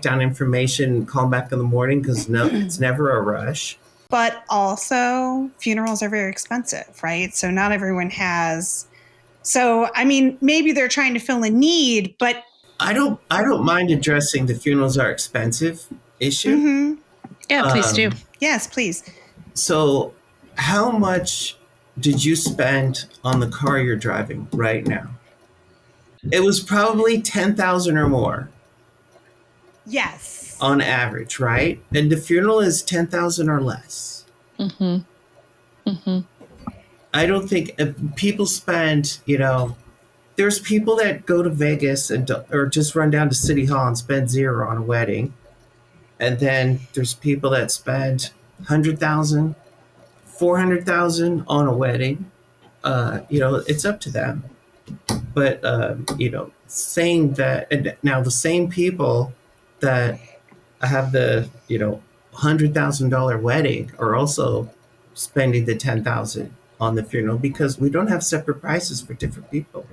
down information and call back in the morning, because it's never a rush. But also, funerals are very expensive, right? So not everyone has. So, maybe they're trying to fill a need, but I don't mind addressing the funerals are expensive issue. Yeah, please do. Yes, please. So how much did you spend on the car you're driving right now? It was probably 10,000 or more Yes. on average, right? And the funeral is 10,000 or less. Mm-hmm. Mm-hmm. I don't think people spend, there's people that go to Vegas or just run down to City Hall and spend zero on a wedding. And then there's people that spend 100,000, 400,000 on a wedding. It's up to them. But, saying that, and now the same people that have the, $100,000 wedding are also spending the 10,000 on the funeral because we don't have separate prices for different people.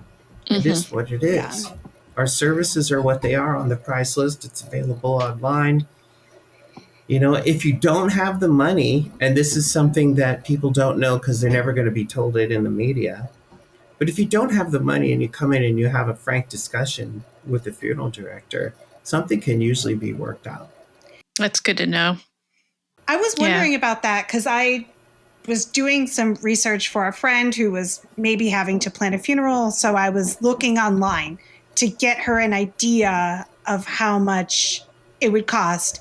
It Mm-hmm. is what it is. Yeah. Our services are what they are on the price list. It's available online. If you don't have the money, and this is something that people don't know because they're never going to be told it in the media, but if you don't have the money and you come in and you have a frank discussion with the funeral director, something can usually be worked out. That's good to know. I was wondering about that because I was doing some research for a friend who was maybe having to plan a funeral. So I was looking online to get her an idea of how much it would cost.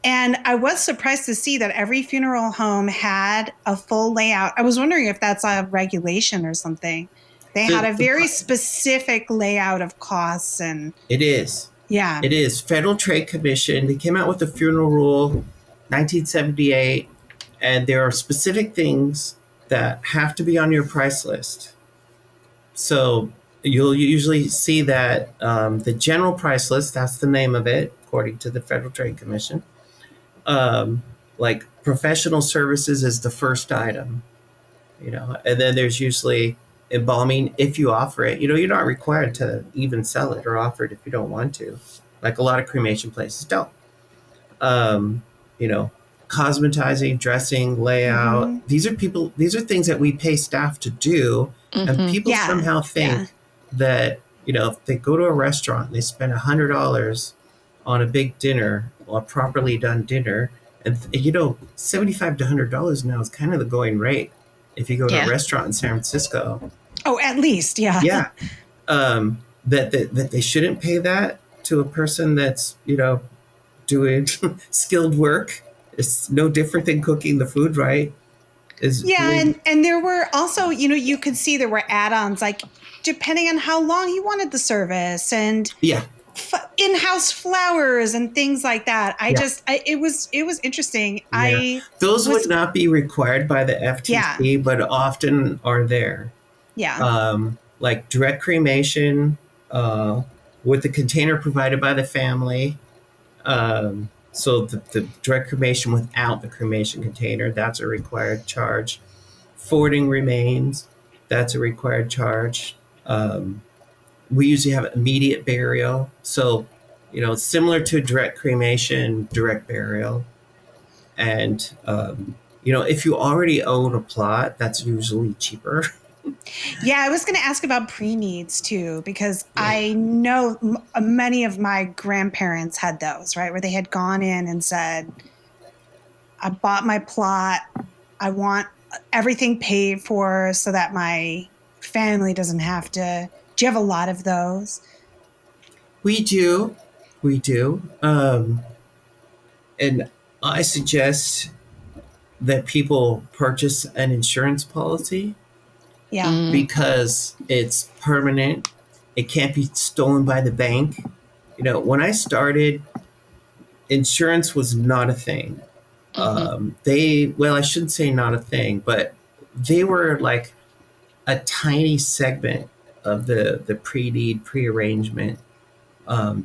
And I was surprised to see that every funeral home had a full layout. I was wondering if that's a regulation or something. They had a very specific layout of costs. And it is. Yeah. It is. Federal Trade Commission, they came out with the funeral rule 1978, and there are specific things that have to be on your price list. So you'll usually see that the general price list, that's the name of it, according to the Federal Trade Commission. Like professional services is the first item, and then there's usually embalming if you offer it. You're not required to even sell it or offer it if you don't want to. Like a lot of cremation places don't. Cosmetizing, dressing, layout. Mm-hmm. These are things that we pay staff to do. Mm-hmm. And people somehow think that, if they go to a restaurant and they spend $100 on a big dinner, or a properly done dinner, and $75 to $100 now is kind of the going rate if you go to a restaurant in San Francisco. Oh, at least, yeah. Yeah. That they shouldn't pay that to a person that's, doing skilled work. It's no different than cooking the food, right? And there were also, you could see there were add-ons, like depending on how long you wanted the service, and in-house flowers and things like that. It was interesting. Yeah. Those would not be required by the FTC, but often are there. Yeah. Like direct cremation with the container provided by the family. So the direct cremation without the cremation container, that's a required charge. Forwarding remains, that's a required charge. We usually have immediate burial. So, similar to direct cremation, direct burial. And, if you already own a plot, that's usually cheaper. Yeah, I was going to ask about pre-needs too, because I know many of my grandparents had those, right? Where they had gone in and said, I bought my plot. I want everything paid for so that my family doesn't have to. Do you have a lot of those? We do. And I suggest that people purchase an insurance policy. Yeah. Because it's permanent. It can't be stolen by the bank. When I started, insurance was not a thing. Mm-hmm. I shouldn't say not a thing, but they were like a tiny segment of the pre-need, pre-arrangement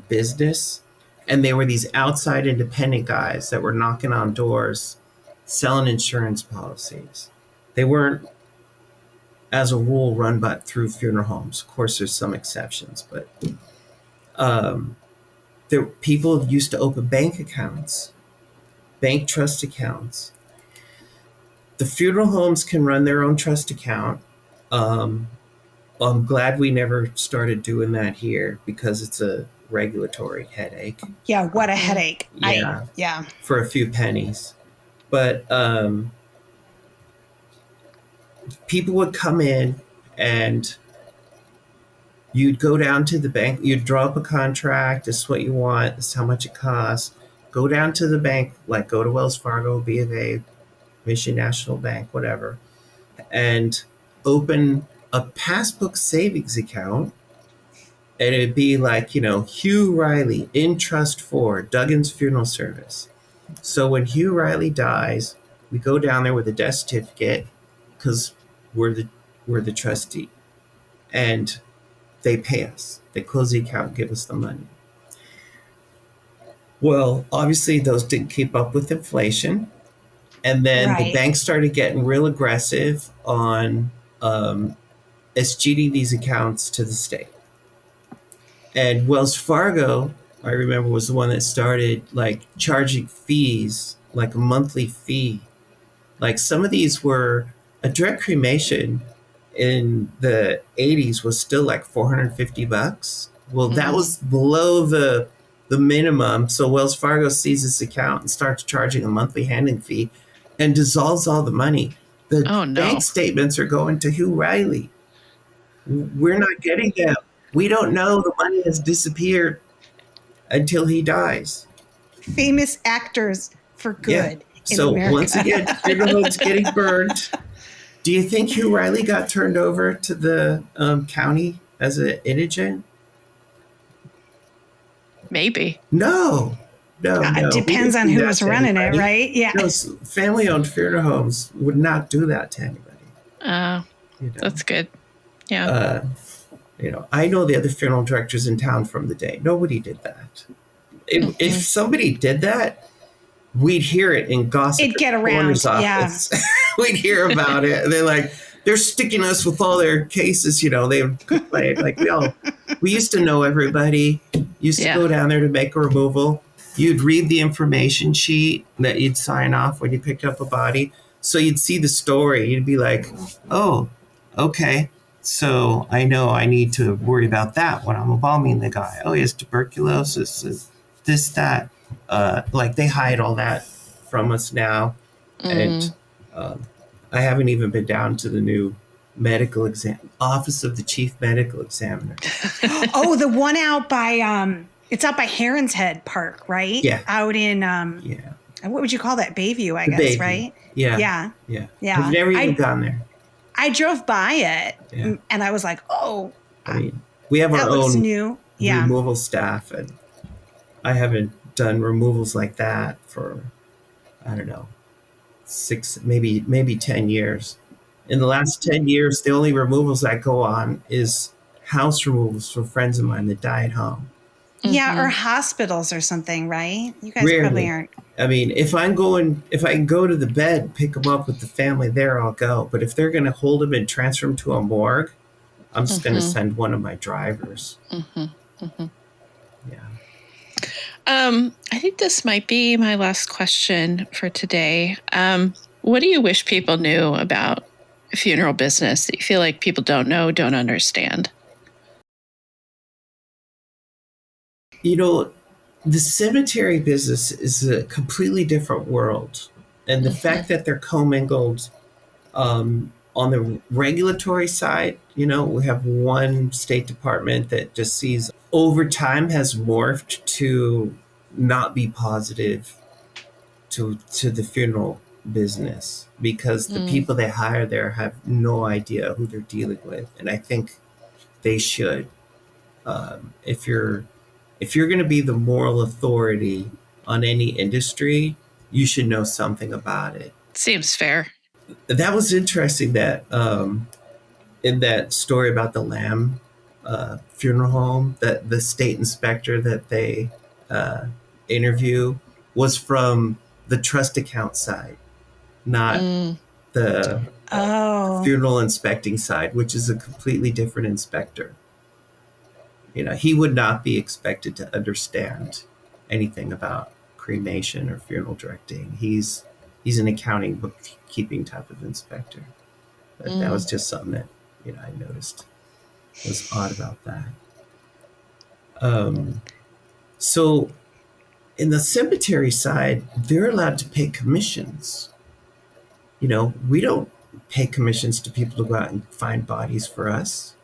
business. And they were these outside independent guys that were knocking on doors, selling insurance policies. They weren't, as a rule, run but through funeral homes. Of course, there's some exceptions, but people used to open bank accounts, bank trust accounts. The funeral homes can run their own trust account. I'm glad we never started doing that here because it's a regulatory headache. Yeah, what a headache. Yeah. For a few pennies. But people would come in and you'd go down to the bank, you'd draw up a contract, this is what you want, this is how much it costs. Go down to the bank, like go to Wells Fargo, B of A, Mission National Bank, whatever, and open a passbook savings account. And it'd be like, Hugh Riley in trust for Duggan's funeral service. So when Hugh Riley dies, we go down there with a death certificate because we're the trustee, and they pay us. They close the account and give us the money. Well, obviously those didn't keep up with inflation. And then the bank started getting real aggressive on escheating these accounts to the state. And Wells Fargo, I remember, was the one that started like charging fees, like a monthly fee. Like some of these were a direct cremation in the 80s was still like $450. Well, that was below the minimum. So Wells Fargo sees this account and starts charging a monthly handling fee and dissolves all the money. The bank statements are going to Hugh Riley. We're not getting them. We don't know. The money has disappeared until he dies. Famous actors for good. So in America. Once again, funeral homes getting burned. Do you think Hugh Riley got turned over to the county as an indigent? Maybe. No. It depends on who was running it, right? Yeah. Family-owned funeral homes would not do that to anybody. That's good. Yeah. I know the other funeral directors in town from the day. Nobody did that. If somebody did that, we'd hear it in gossip. It'd get around. Yeah. We'd hear about it. And they're like, they're sticking us with all their cases. They would complain. Like we used to know everybody. Used to go down there to make a removal. You'd read the information sheet that you'd sign off when you picked up a body. So you'd see the story. You'd be like, oh, okay. So I know I need to worry about that when I'm embalming the guy. Oh, he has tuberculosis, this, that. Like they hide all that from us now. And I haven't even been down to the new medical exam, Office of the Chief Medical Examiner. Oh, the one out by, it's out by Heron's Head Park, right? Yeah. Out in, what would you call that? Bayview, I guess, Bayview. right? Yeah. Yeah. I've never even gone there. I drove by it and I was like, oh. I mean, we have our own new removal staff, and I haven't done removals like that for, I don't know, 6, maybe 10 years. In the last 10 years, the only removals I go on is house removals for friends of mine that die at home. Yeah, or hospitals or something, right? You guys Rarely. probably aren't. I mean, if I can go to the bed, pick them up with the family there, I'll go. But if they're going to hold them and transfer them to a morgue, I'm just going to send one of my drivers. Yeah. I think this might be my last question for today. What do you wish people knew about funeral business that you feel like people don't know, don't understand? The cemetery business is a completely different world. And the fact that they're commingled on the regulatory side, we have one State Department that just sees over time has morphed to not be positive to the funeral business because the people they hire there have no idea who they're dealing with. And I think they should. If you're going to be the moral authority on any industry, you should know something about it. Seems fair. That was interesting that in that story about the Lamb funeral home, that the state inspector that they interview was from the trust account side, not the funeral inspecting side, which is a completely different inspector. He would not be expected to understand anything about cremation or funeral directing. He's an accounting bookkeeping type of inspector. But that was just something that I noticed was odd about that. So in the cemetery side, they're allowed to pay commissions. We don't pay commissions to people to go out and find bodies for us.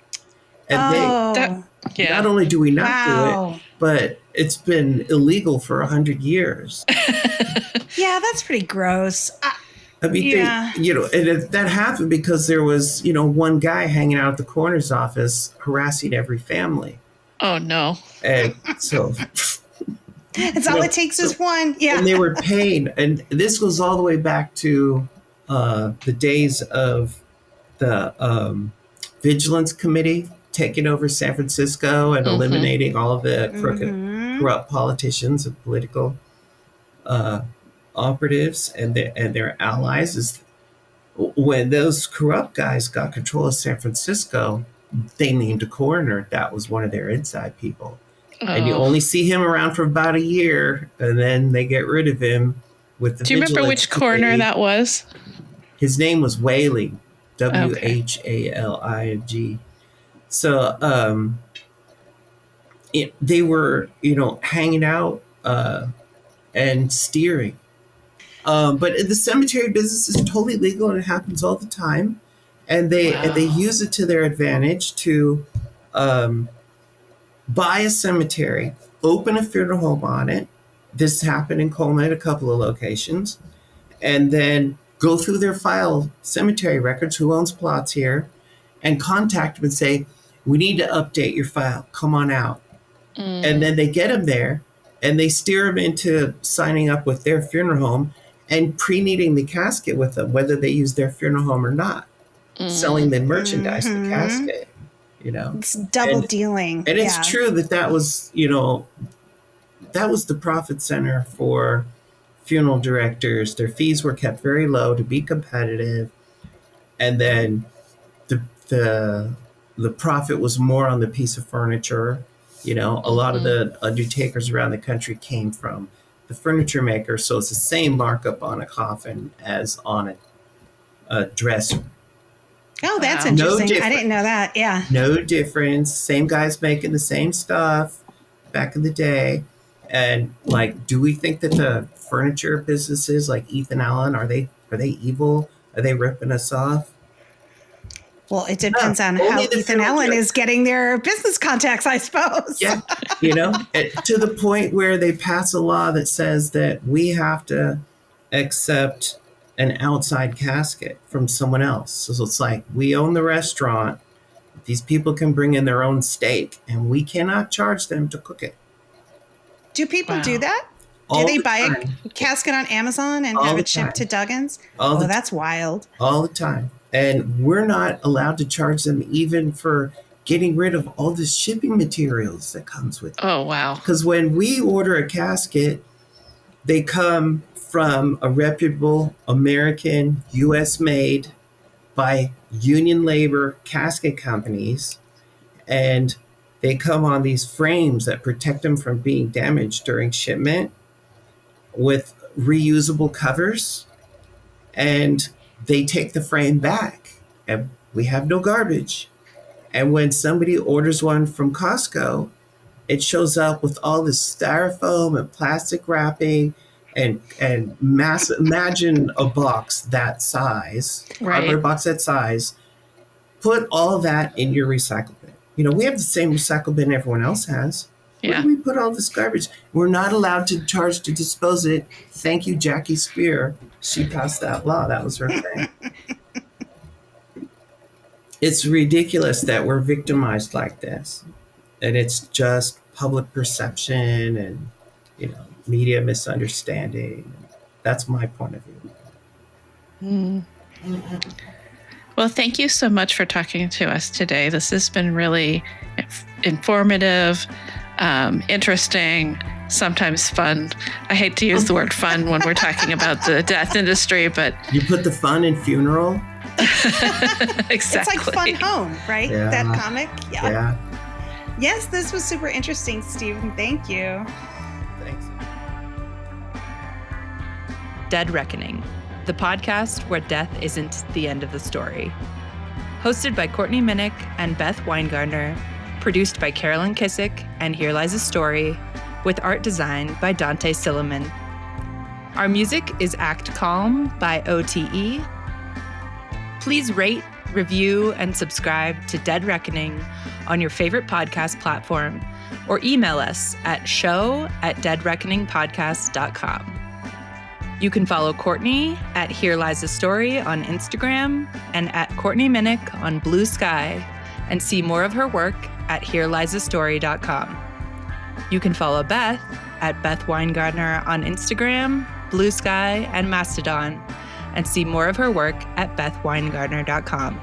And Oh, not only do we not do it, wow. but it's been illegal for 100 years. Yeah, that's pretty gross. I mean, Yeah. that happened because there was, one guy hanging out at the coroner's office harassing every family. Oh, no. And so It's all it takes is one. Yeah. and they were paid. And this goes all the way back to the days of the Vigilance Committee taking over San Francisco and eliminating all of the corrupt politicians and political operatives and their allies. Is when those corrupt guys got control of San Francisco, they named a coroner. That was one of their inside people. And you only see him around for about a year, and then they get rid of him with the. Do you remember which coroner that was? His name was Whaling, Whaling. So they were, hanging out and steering. But the cemetery business is totally legal, and it happens all the time. And they use it to their advantage to buy a cemetery, open a funeral home on it. This happened in Coleman at a couple of locations. And then go through their file cemetery records, who owns plots here, and contact them and say, we need to update your file. Come on out. And then they get them there, and they steer them into signing up with their funeral home and pre-needing the casket with them, whether they use their funeral home or not, selling the merchandise, the casket. It's double dealing. And it's true that was, that was the profit center for funeral directors. Their fees were kept very low to be competitive. And then the profit was more on the piece of furniture. A lot of the undertakers around the country came from the furniture maker. So it's the same markup on a coffin as on a dresser. Oh, that's interesting. I didn't know that. Yeah. No difference. Same guys making the same stuff back in the day. And do we think that the furniture businesses like Ethan Allen, are they evil? Are they ripping us off? Well, it depends on how Ethan Allen is getting their business contacts, I suppose. Yeah. To the point where they pass a law that says that we have to accept an outside casket from someone else. So it's like, we own the restaurant. These people can bring in their own steak, and we cannot charge them to cook it. Do people do that? Do they buy a casket on Amazon and have it shipped to Duggan's? That's wild. All the time. And we're not allowed to charge them even for getting rid of all the shipping materials that comes with it. Oh, wow. Because when we order a casket, they come from a reputable American, U.S. made by union labor casket companies. And they come on these frames that protect them from being damaged during shipment with reusable covers. And they take the frame back, and we have no garbage. And when somebody orders one from Costco, it shows up with all this styrofoam and plastic wrapping and imagine a box that size, cardboard box that size. Put all that in your recycle bin. We have the same recycle bin everyone else has. Where do we put all this garbage? We're not allowed to charge to dispose it. Thank you, Jackie Spear. She passed that law. That was her thing. It's ridiculous that we're victimized like this. And it's just public perception and, media misunderstanding. That's my point of view. Well, thank you so much for talking to us today. This has been really informative, interesting, sometimes fun. I hate to use the word fun when we're talking about the death industry, but... You put the fun in funeral? Exactly. It's like Fun Home, right? Yeah. That comic? Yeah. Yes, this was super interesting, Steven. Thank you. Thanks. Dead Reckoning, the podcast where death isn't the end of the story. Hosted by Courtney Minnick and Beth Weingardner, produced by Carolyn Kissick and Here Lies a Story, with art design by Dante Silliman. Our music is Act Calm by OTE. Please rate, review, and subscribe to Dead Reckoning on your favorite podcast platform, or email us at show@deadreckoningpodcast.com. You can follow Courtney at Here Lies a Story on Instagram and at Courtney Minnick on Blue Sky, and see more of her work at herelisastory.com. You can follow Beth at Beth Weingardner on Instagram, Blue Sky, and Mastodon, and see more of her work at bethweingardner.com.